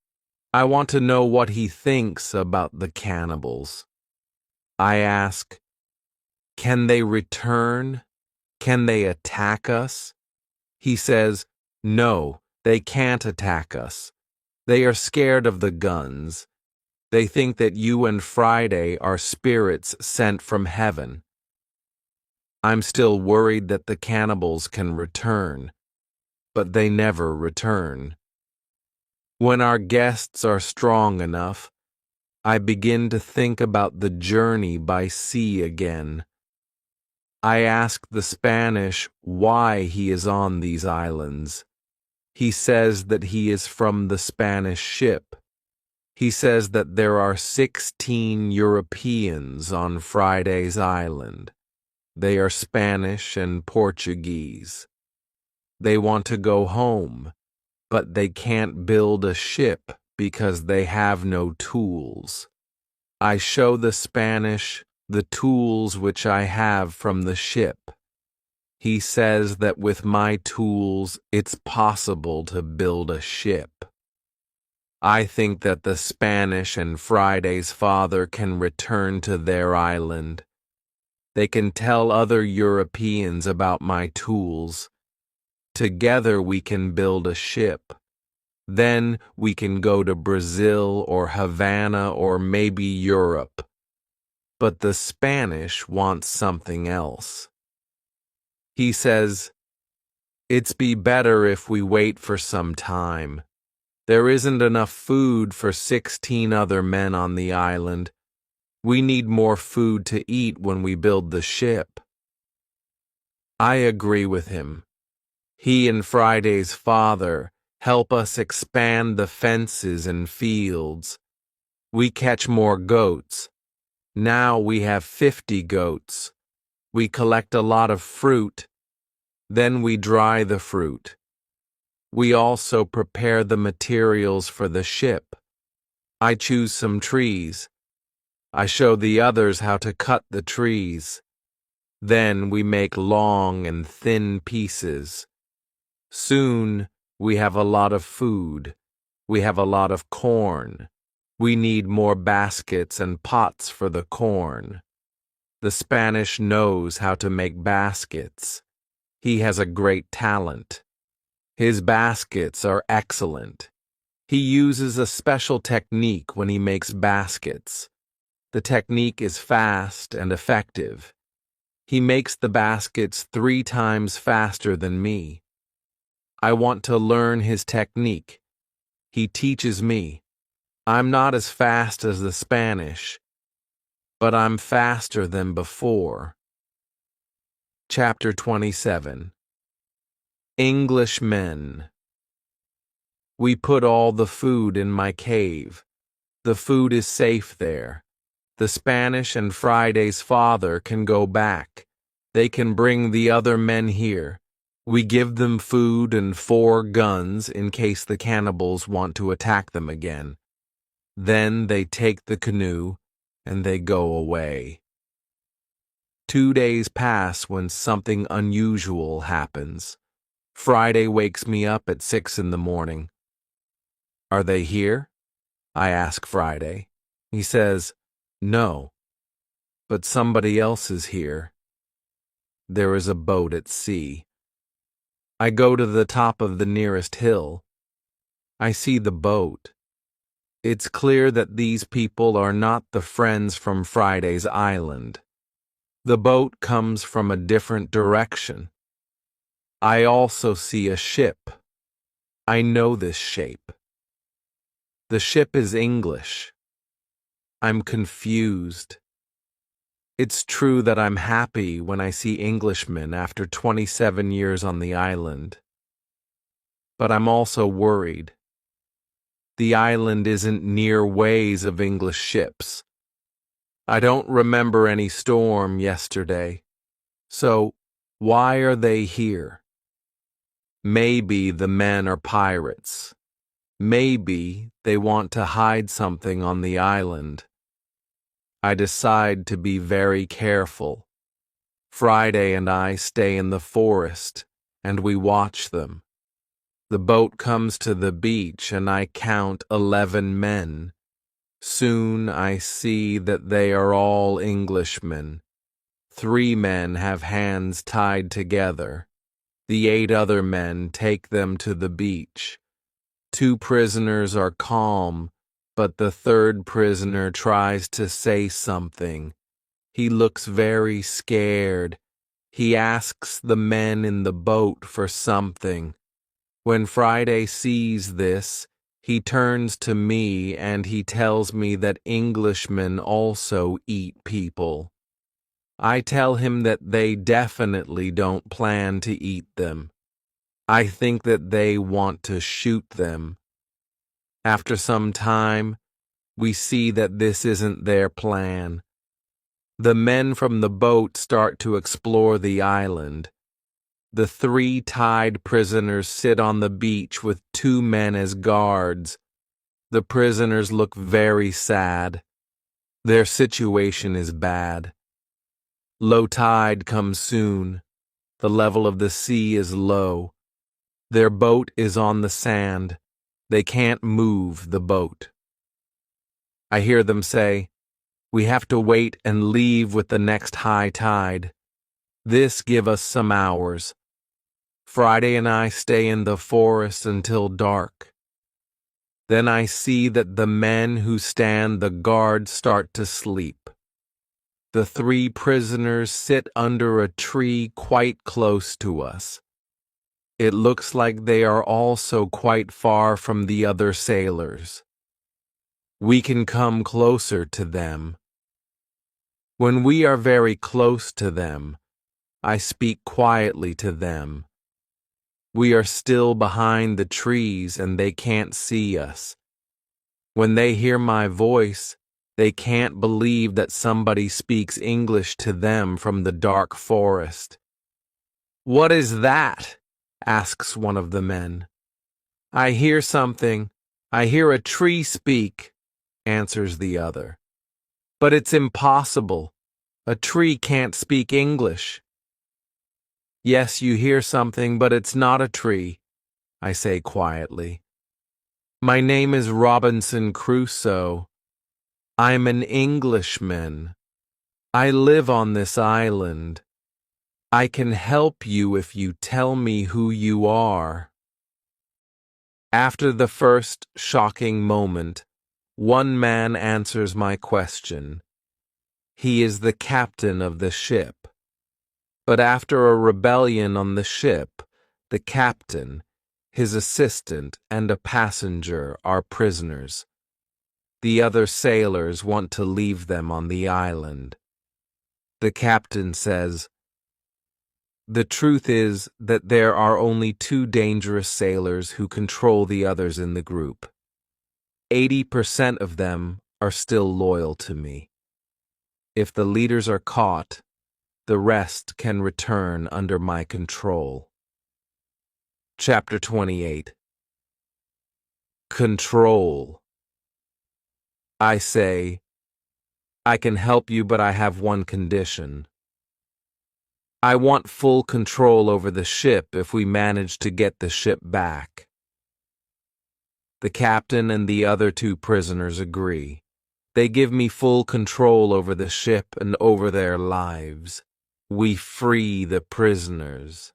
I want to know what he thinks about the cannibals. I ask, can they return? Can they attack us? He says, no, they can't attack us. They are scared of the guns. They think that you and Friday are spirits sent from heaven. I'm still worried that the cannibals can return, but they never return. When our guests are strong enough, I begin to think about the journey by sea again. I ask the Spanish why he is on these islands. He says that he is from the Spanish ship. He says that there are 16 Europeans on Friday's island. They are Spanish and Portuguese. They want to go home, but they can't build a ship because they have no tools. I show the Spanish the tools which I have from the ship. He says that with my tools it's possible to build a ship. I think that the Spanish and Friday's father can return to their island. They can tell other Europeans about my tools. Together we can build a ship. Then we can go to Brazil or Havana or maybe Europe. But the Spanish want something else. He says, "It's be better if we wait for some time. There isn't enough food for 16 other men on the island. We need more food to eat when we build the ship." I agree with him. He and Friday's father help us expand the fences and fields. We catch more goats. Now we have 50 goats. We collect a lot of fruit. Then we dry the fruit. We also prepare the materials for the ship. I choose some trees. I show the others how to cut the trees. Then we make long and thin pieces. Soon we have a lot of food. We have a lot of corn. We need more baskets and pots for the corn. The Spanish knows how to make baskets. He has a great talent. His baskets are excellent. He uses a special technique when he makes baskets. The technique is fast and effective. He makes the baskets 3 times faster than me. I want to learn his technique. He teaches me. I'm not as fast as the Spanish, but I'm faster than before. Chapter 27. English Men. We put all the food in my cave. The food is safe there. The Spanish and Friday's father can go back. They can bring the other men here. We give them food and 4 guns in case the cannibals want to attack them again. Then they take the canoe and they go away. 2 days pass when something unusual happens. Friday wakes me up at 6 in the morning. "Are they here?" I ask Friday. He says, "No, but somebody else is here." there is a boat at sea. I go to the top of the nearest hill. I see the boat. It's clear that these people are not the friends from Friday's island. The boat comes from a different direction. I also see a ship. I know this shape. The ship is English. I'm confused. It's true that I'm happy when I see Englishmen after 27 years on the island. But I'm also worried. The island isn't near ways of English ships. I don't remember any storm yesterday. So, why are they here? Maybe the men are pirates. Maybe they want to hide something on the island. I decide to be very careful. Friday and I stay in the forest, and we watch them. The boat comes to the beach, and I count 11 men. Soon I see that they are all Englishmen. 3 men have hands tied together. The 8 other men take them to the beach. 2 prisoners are calm, but the 3rd prisoner tries to say something. He looks very scared. He asks the men in the boat for something. When Friday sees this, he turns to me and he tells me that Englishmen also eat people. I tell him that they definitely don't plan to eat them. I think that they want to shoot them. After some time, we see that this isn't their plan. The men from the boat start to explore the island. The 3 tied prisoners sit on the beach with 2 men as guards. The prisoners look very sad. Their situation is bad. Low tide comes soon. The level of the sea is low. Their boat is on the sand. They can't move the boat. I hear them say, "We have to wait and leave with the next high tide. This give us some hours." Friday and I stay in the forest until dark. Then I see that the men who stand the guard start to sleep. The 3 prisoners sit under a tree quite close to us. It looks like they are also quite far from the other sailors. We can come closer to them. When we are very close to them, I speak quietly to them. We are still behind the trees and they can't see us. When they hear my voice, they can't believe that somebody speaks English to them from the dark forest. "What is that?" asks one of the men. "I hear something. I hear a tree speak," answers the other. "But it's impossible. A tree can't speak English." "Yes, you hear something, but it's not a tree," I say quietly. "My name is Robinson Crusoe. I'm an Englishman. I live on this island. I can help you if you tell me who you are." After the first shocking moment, one man answers my question. He is the captain of the ship. But after a rebellion on the ship, the captain, his assistant, and a passenger are prisoners. The other sailors want to leave them on the island. The captain says, "The truth is that there are only 2 dangerous sailors who control the others in the group. 80% of them are still loyal to me. If the leaders are caught, the rest can return under my control." Chapter 28. Control. I say, "I can help you, but I have one condition. I want full control over the ship if we manage to get the ship back." The captain and the other 2 prisoners agree. They give me full control over the ship and over their lives. We free the prisoners.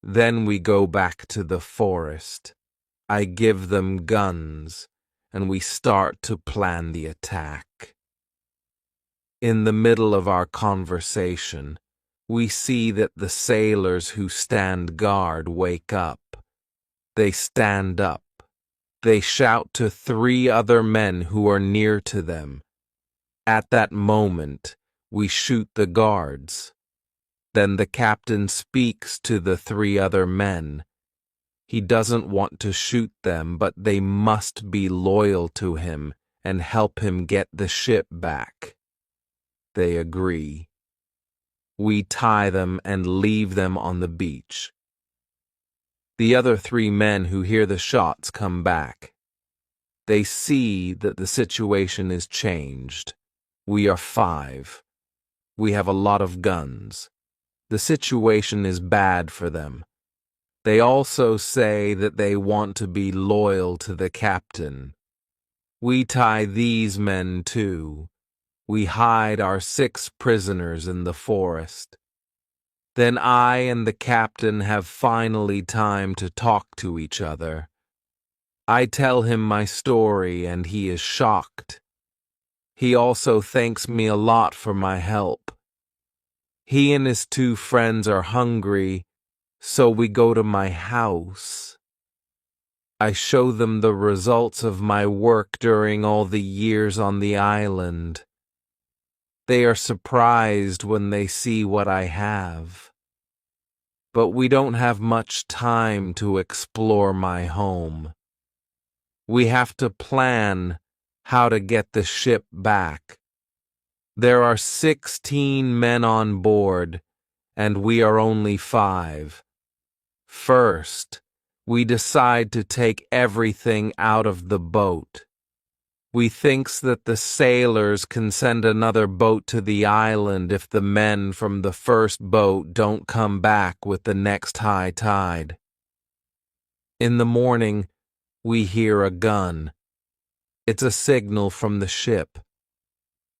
Then we go back to the forest. I give them guns, and we start to plan the attack. In the middle of our conversation, we see that the sailors who stand guard wake up. They stand up. They shout to 3 other men who are near to them. At that moment, we shoot the guards. Then the captain speaks to the 3 other men. He doesn't want to shoot them, but they must be loyal to him and help him get the ship back. They agree. We tie them and leave them on the beach. The other 3 men who hear the shots come back. They see that the situation is changed. We are 5. We have a lot of guns. The situation is bad for them. They also say that they want to be loyal to the captain. We tie these men too. We hide our 6 prisoners in the forest. Then I and the captain have finally time to talk to each other. I tell him my story and he is shocked. He also thanks me a lot for my help. He and his 2 friends are hungry, so we go to my house. I show them the results of my work during all the years on the island. They are surprised when they see what I have. But we don't have much time to explore my home. We have to plan how to get the ship back. There are 16 men on board, and we are only 5. First, we decide to take everything out of the boat. We thinks that the sailors can send another boat to the island if the men from the first boat don't come back with the next high tide. In the morning, we hear a gun. It's a signal from the ship.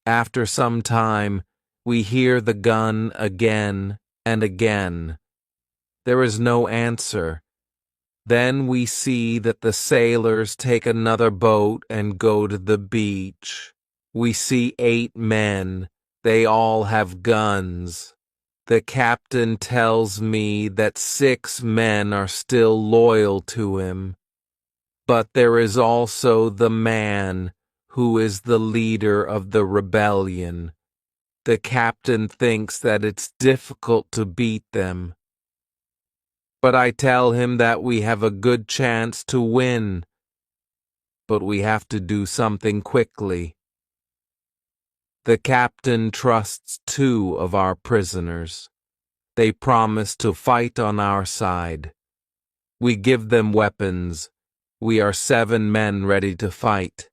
After some time, we hear the gun again and again. There is no answer. Then we see that the sailors take another boat and go to the beach. We see 8 men. They all have guns. The captain tells me that 6 men are still loyal to him. But there is also the man who is the leader of the rebellion. The captain thinks that it's difficult to beat them. But I tell him that we have a good chance to win. But we have to do something quickly. The captain trusts 2 of our prisoners. They promise to fight on our side. We give them weapons. We are 7 men ready to fight.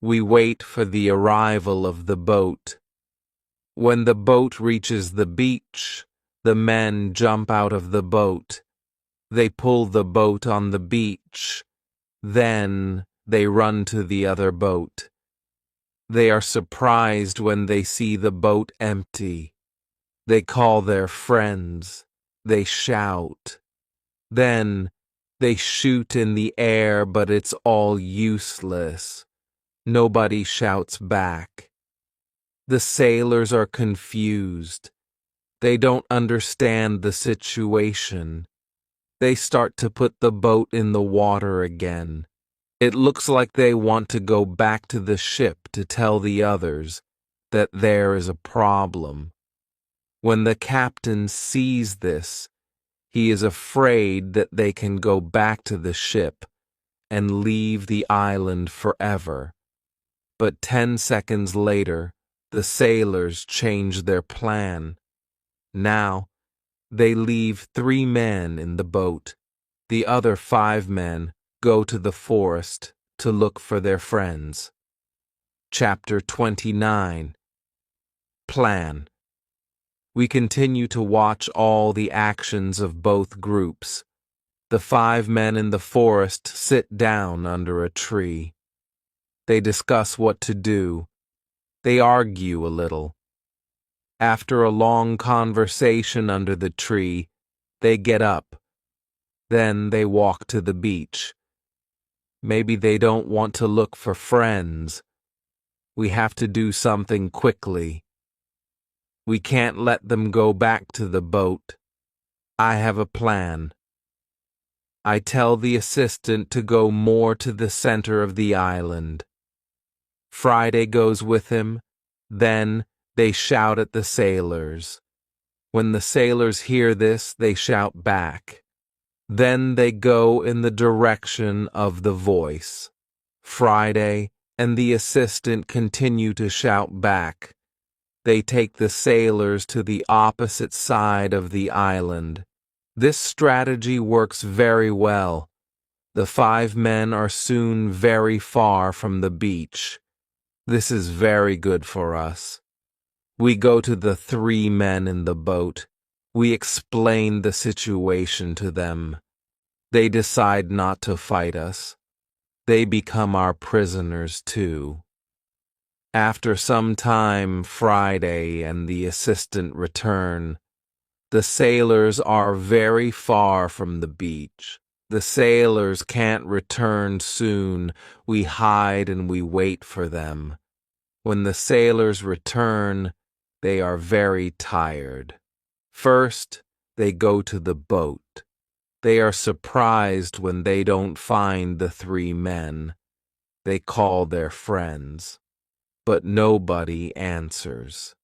We wait for the arrival of the boat. When the boat reaches the beach, the men jump out of the boat. They pull the boat on the beach. Then they run to the other boat. They are surprised when they see the boat empty. They call their friends. They shout. Then they shoot in the air, but it's all useless. Nobody shouts back. The sailors are confused. They don't understand the situation. They start to put the boat in the water again. It looks like they want to go back to the ship to tell the others that there is a problem. When the captain sees this, he is afraid that they can go back to the ship and leave the island forever. But 10 seconds later, the sailors change their plan. Now, they leave 3 men in the boat. The other 5 men go to the forest to look for their friends. Chapter 29. Plan. We continue to watch all the actions of both groups. The 5 men in the forest sit down under a tree. They discuss what to do. They argue a little. After a long conversation under the tree, they get up. Then they walk to the beach. Maybe they don't want to look for friends. We have to do something quickly. We can't let them go back to the boat. I have a plan. I tell the assistant to go more to the center of the island. Friday goes with him. Then they shout at the sailors. When the sailors hear this, they shout back. Then they go in the direction of the voice. Friday and the assistant continue to shout back. They take the sailors to the opposite side of the island. This strategy works very well. The 5 men are soon very far from the beach. This is very good for us. We go to the 3 men in the boat. We explain the situation to them. They decide not to fight us. They become our prisoners too. After some time, Friday and the assistant return. The sailors are very far from the beach. The sailors can't return soon. We hide and we wait for them. When the sailors return, they are very tired. First, they go to the boat. They are surprised when they don't find the 3 men. They call their friends, but nobody answers.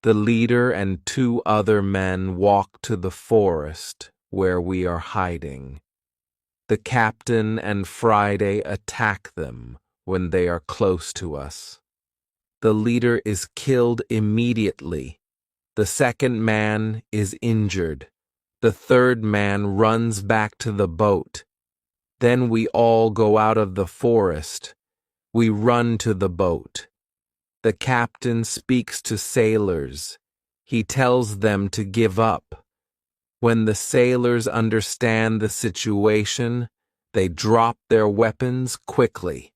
The leader and 2 other men walk to the forest where we are hiding. The captain and Friday attack them when they are close to us. The leader is killed immediately. The second man is injured. The third man runs back to the boat. Then we all go out of the forest. We run to the boat. The captain speaks to sailors. He tells them to give up. When the sailors understand the situation, they drop their weapons quickly.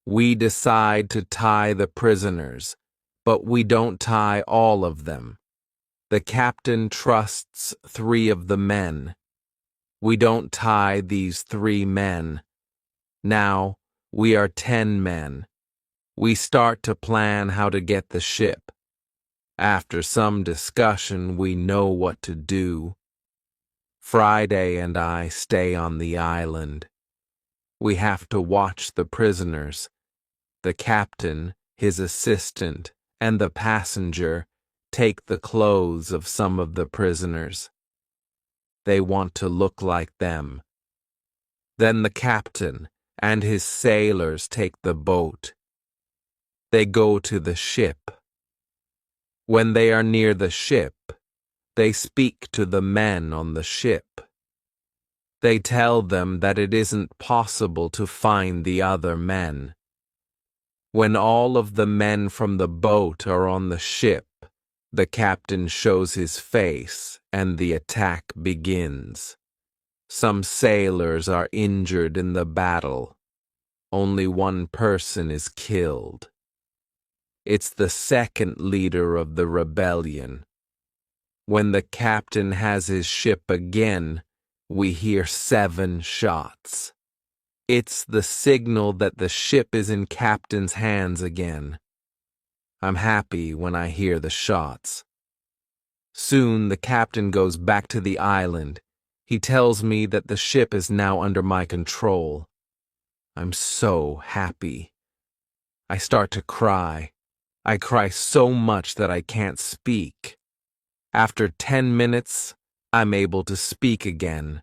We decide to tie the prisoners, but we don't tie all of them. The captain trusts 3 of the men. We don't tie these 3 men. Now, we are 10 men. We start to plan how to get the ship. After some discussion, we know what to do. Friday and I stay on the island. We have to watch the prisoners. The captain, his assistant, and the passenger take the clothes of some of the prisoners. They want to look like them. Then the captain and his sailors take the boat. They go to the ship. When they are near the ship, they speak to the men on the ship. They tell them that it isn't possible to find the other men. When all of the men from the boat are on the ship, the captain shows his face and the attack begins. Some sailors are injured in the battle. Only 1 person is killed. It's the second leader of the rebellion. When the captain has his ship again, we hear 7 shots. It's the signal that the ship is in captain's hands again. I'm happy when I hear the shots. Soon the captain goes back to the island. He tells me that the ship is now under my control. I'm so happy. I start to cry. I cry so much that I can't speak. After 10 minutes, I'm able to speak again.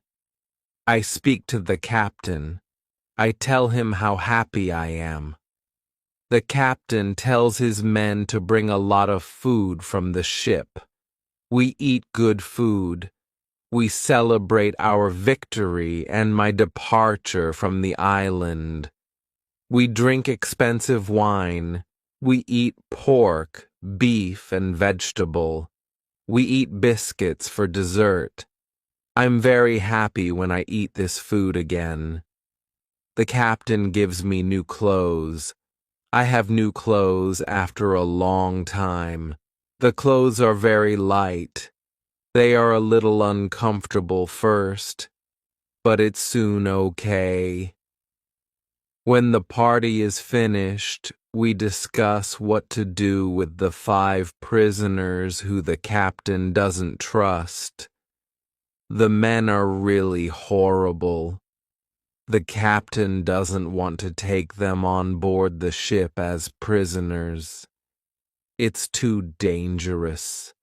I speak to the captain. I tell him how happy I am. The captain tells his men to bring a lot of food from the ship. We eat good food. We celebrate our victory and my departure from the island. We drink expensive wine. We eat pork, beef, and vegetable. We eat biscuits for dessert. I'm very happy when I eat this food again. The captain gives me new clothes. I have new clothes after a long time. The clothes are very light. They are a little uncomfortable first, but it's soon okay. When the party is finished, we discuss what to do with the 5 prisoners who the captain doesn't trust. The men are really horrible. The captain doesn't want to take them on board the ship as prisoners. It's too dangerous.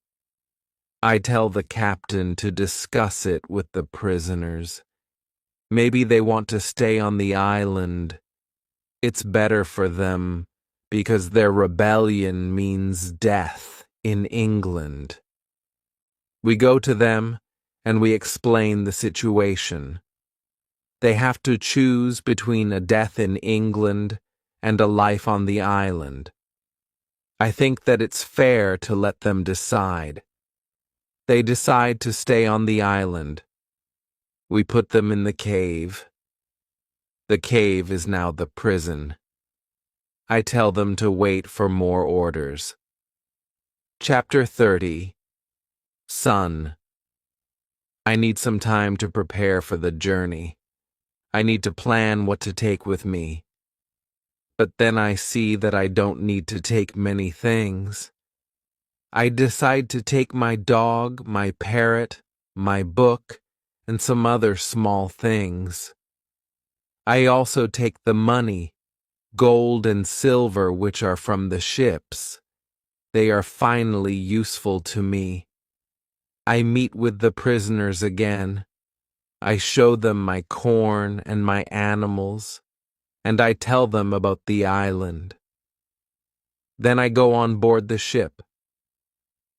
I tell the captain to discuss it with the prisoners. Maybe they want to stay on the island. It's better for them because their rebellion means death in England. We go to them and we explain the situation. They have to choose between a death in England and a life on the island. I think that it's fair to let them decide. They decide to stay on the island. We put them in the cave. The cave is now the prison. I tell them to wait for more orders. Chapter 30. Son. I need some time to prepare for the journey. I need to plan what to take with me. But then I see that I don't need to take many things. I decide to take my dog, my parrot, my book, and some other small things. I also take the money, gold and silver which are from the ships. They are finally useful to me. I meet with the prisoners again. I show them my corn and my animals, and I tell them about the island. Then I go on board the ship.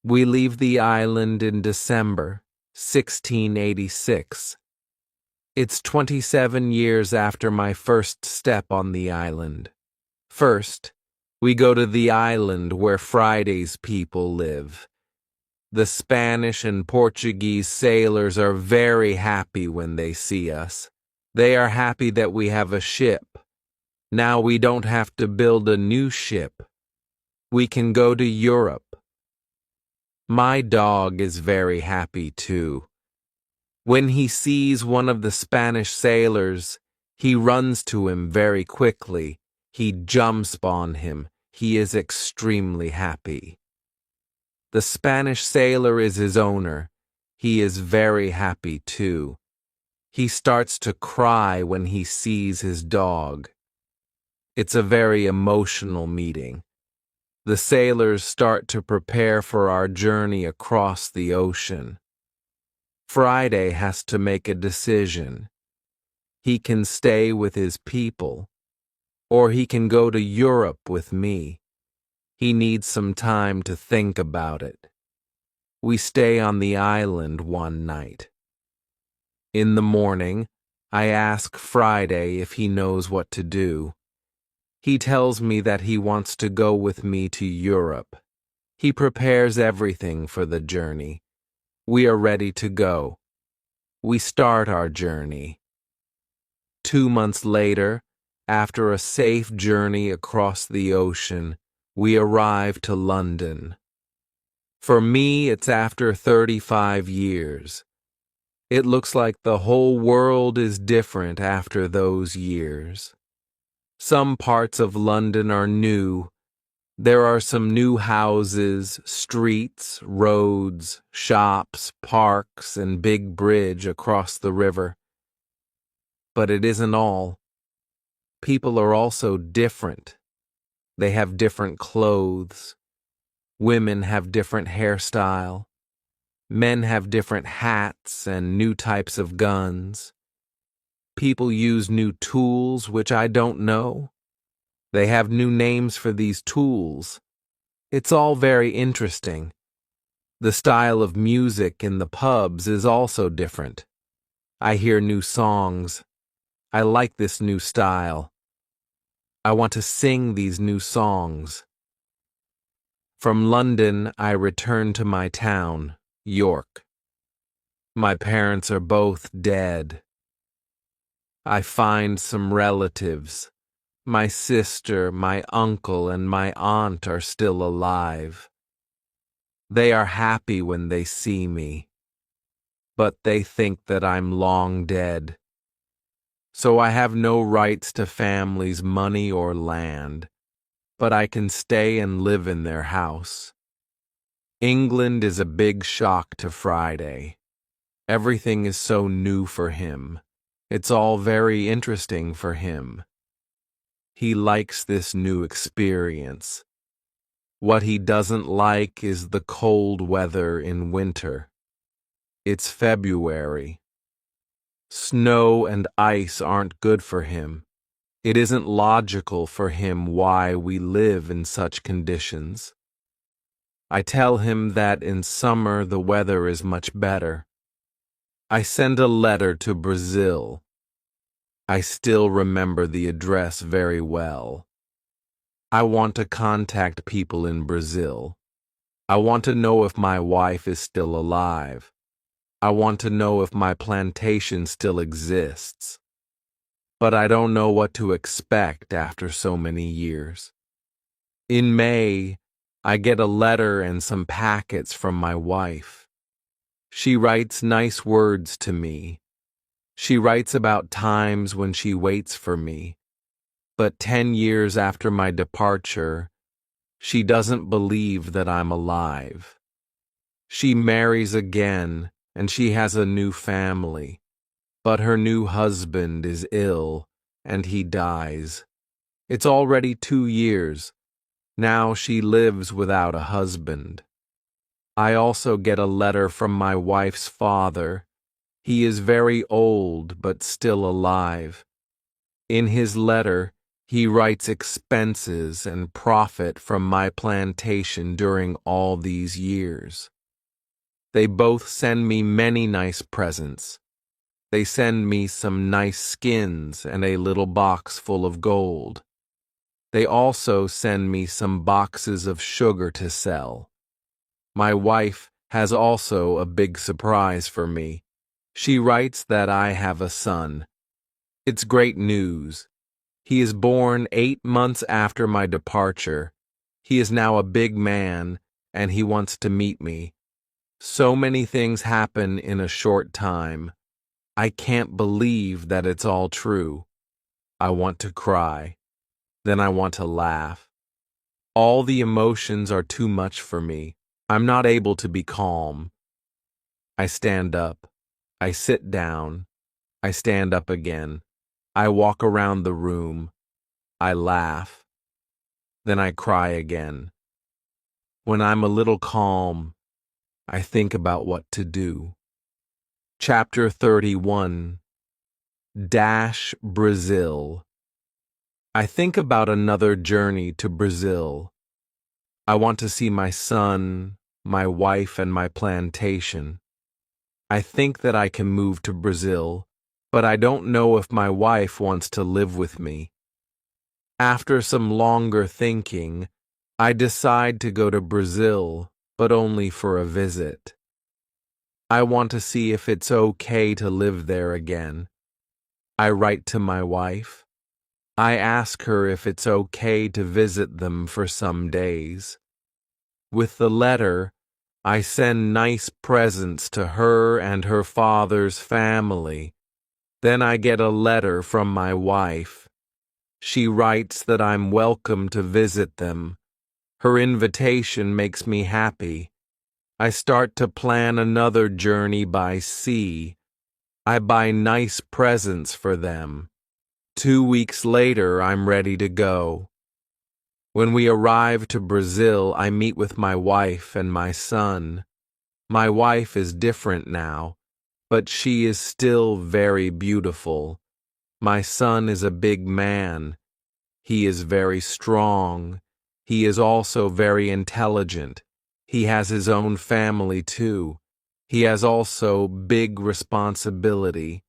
We leave the island in December 1686. It's 27 years after my first step on the island. First, we go to the island where Friday's people live. The Spanish and Portuguese sailors are very happy when they see us. They are happy that we have a ship. Now we don't have to build a new ship. We can go to Europe. My dog is very happy too. When he sees one of the Spanish sailors, he runs to him very quickly. He jumps on him. He is extremely happy. The Spanish sailor is his owner. He is very happy too. He starts to cry when he sees his dog. It's a very emotional meeting. The sailors start to prepare for our journey across the ocean. Friday has to make a decision. He can stay with his people, or he can go to Europe with me. He needs some time to think about it. We stay on the island one night. In the morning, I ask Friday if he knows what to do. He tells me that he wants to go with me to Europe. He prepares everything for the journey. We are ready to go. We start our journey. 2 months later, after a safe journey across the ocean, we arrive to London. For me, it's after 35 years. It looks like the whole world is different after those years. Some parts of London are new. There are some new houses, streets, roads, shops, parks, and big bridge across the river. But it isn't all. People are also different. They have different clothes. Women have different hairstyle. Men have different hats and new types of guns. People use new tools which I don't know. They have new names for these tools. It's all very interesting. The style of music in the pubs is also different. I hear new songs. I like this new style. I want to sing these new songs. From London, I return to my town, York. My parents are both dead. I find some relatives. My sister, my uncle, and my aunt are still alive. They are happy when they see me, but they think that I'm long dead. So I have no rights to family's money or land, but I can stay and live in their house. England is a big shock to Friday. Everything is so new for him. It's all very interesting for him. He likes this new experience. What he doesn't like is the cold weather in winter. It's February. Snow and ice aren't good for him. It isn't logical for him why we live in such conditions. I tell him that in summer the weather is much better. I send a letter to Brazil. I still remember the address very well. I want to contact people in Brazil. I want to know if my wife is still alive. I want to know if my plantation still exists. But I don't know what to expect after so many years. In May, I get a letter and some packets from my wife. She writes nice words to me. She writes about times when she waits for me. But 10 years after my departure, she doesn't believe that I'm alive. She marries again, and she has a new family. But her new husband is ill, and he dies. It's already 2 years. Now she lives without a husband. I also get a letter from my wife's father. He is very old, but still alive. In his letter, he writes expenses and profit from my plantation during all these years. They both send me many nice presents. They send me some nice skins and a little box full of gold. They also send me some boxes of sugar to sell. My wife has also a big surprise for me. She writes that I have a son. It's great news. He is born 8 months after my departure. He is now a big man, and he wants to meet me. So many things happen in a short time. I can't believe that it's all true. I want to cry. Then I want to laugh. All the emotions are too much for me. I'm not able to be calm. I stand up. I sit down. I stand up again. I walk around the room. I laugh. Then I cry again. When I'm a little calm, I think about what to do. Chapter 31. Brazil. I think about another journey to Brazil. I want to see my son, my wife, and my plantation. I think that I can move to Brazil, but I don't know if my wife wants to live with me. After some longer thinking, I decide to go to Brazil, but only for a visit. I want to see if it's okay to live there again. I write to my wife. I ask her if it's okay to visit them for some days. With the letter, I send nice presents to her and her father's family. Then I get a letter from my wife. She writes that I'm welcome to visit them. Her invitation makes me happy. I start to plan another journey by sea. I buy nice presents for them. 2 weeks later, I'm ready to go. When we arrive to Brazil, I meet with my wife and my son. My wife is different now, but she is still very beautiful. My son is a big man. He is very strong. He is also very intelligent. He has his own family too. He has also big responsibility.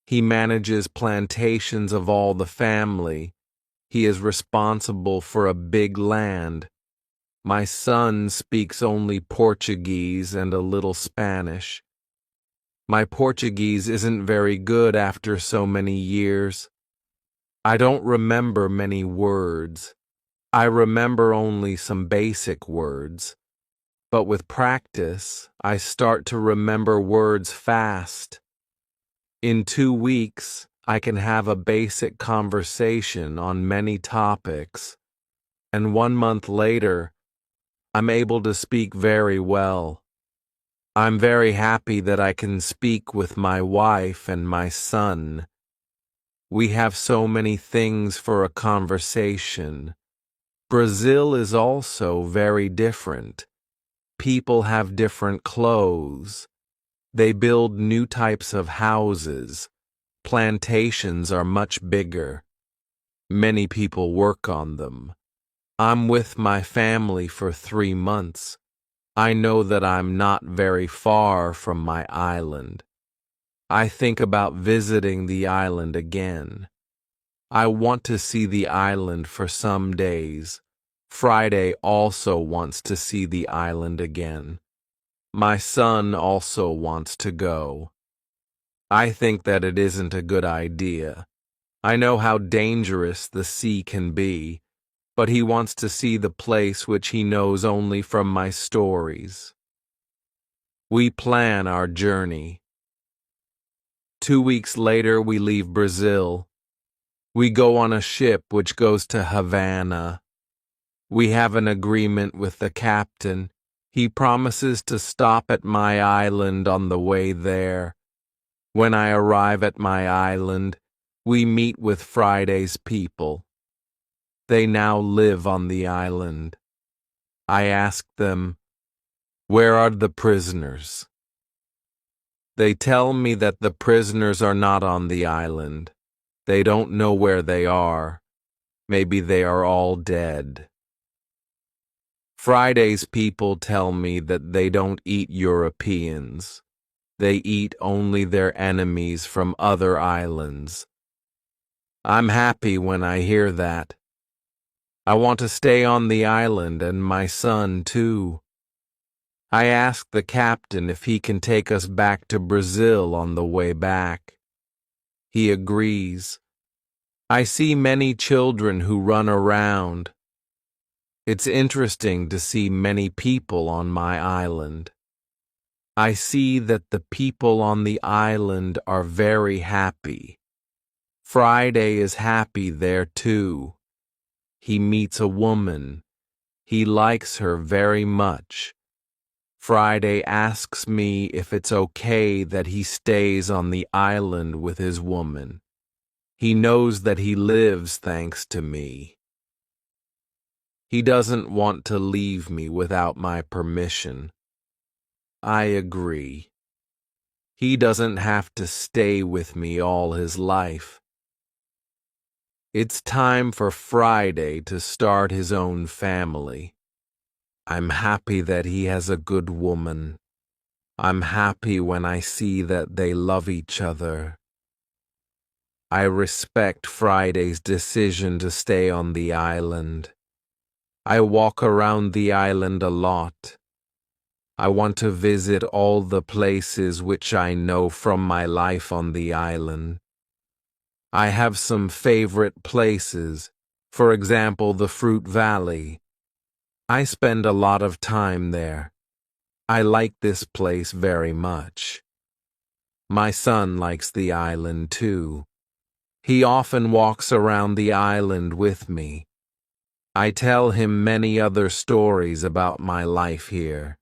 He manages plantations of all the family. He is responsible for a big land. My son speaks only Portuguese and a little Spanish. My Portuguese isn't very good after so many years. I don't remember many words. I remember only some basic words. But with practice, I start to remember words fast. In 2 weeks, I can have a basic conversation on many topics, and 1 month later, I'm able to speak very well. I'm very happy that I can speak with my wife and my son. We have so many things for a conversation. Brazil is also very different. People have different clothes. They build new types of houses. Plantations are much bigger. Many people work on them. I'm with my family for 3 months. I know that I'm not very far from my island. I think about visiting the island again. I want to see the island for some days. Friday also wants to see the island again. My son also wants to go. I think that it isn't a good idea. I know how dangerous the sea can be, but he wants to see the place which he knows only from my stories. We plan our journey. 2 weeks later, we leave Brazil. We go on a ship which goes to Havana. We have an agreement with the captain. He promises to stop at my island on the way there. When I arrive at my island, we meet with Friday's people. They now live on the island. I ask them, "Where are the prisoners?" They tell me that the prisoners are not on the island. They don't know where they are. Maybe they are all dead. Friday's people tell me that they don't eat Europeans. They eat only their enemies from other islands. I'm happy when I hear that. I want to stay on the island and my son too. I ask the captain if he can take us back to Brazil on the way back. He agrees. I see many children who run around. It's interesting to see many people on my island. I see that the people on the island are very happy. Friday is happy there too. He meets a woman. He likes her very much. Friday asks me if it's okay that he stays on the island with his woman. He knows that he lives thanks to me. He doesn't want to leave me without my permission. I agree. He doesn't have to stay with me all his life. It's time for Friday to start his own family. I'm happy that he has a good woman. I'm happy when I see that they love each other. I respect Friday's decision to stay on the island. I walk around the island a lot. I want to visit all the places which I know from my life on the island. I have some favorite places, for example, the Fruit Valley. I spend a lot of time there. I like this place very much. My son likes the island too. He often walks around the island with me. I tell him many other stories about my life here.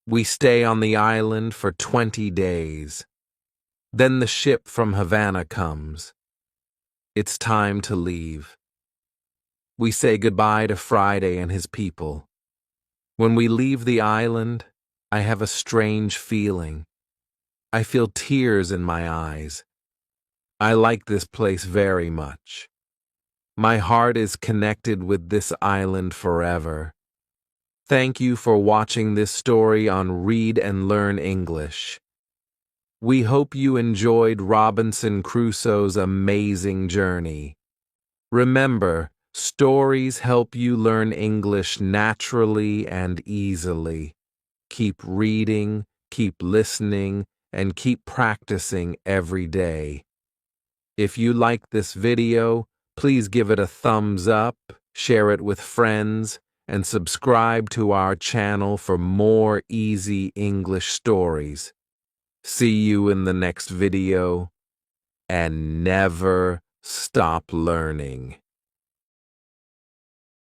We stay on the island for 20 days. Then the ship from Havana comes. It's time to leave. We say goodbye to Friday and his people. When we leave the island, I have a strange feeling. I feel tears in my eyes. I like this place very much. My heart is connected with this island forever. Thank you for watching this story on Read and Learn English. We hope you enjoyed Robinson Crusoe's amazing journey. Remember, stories help you learn English naturally and easily. Keep reading, keep listening, and keep practicing every day. If you like this video, please give it a thumbs up, share it with friends, and subscribe to our channel for more easy English stories. See you in the next video, and never stop learning.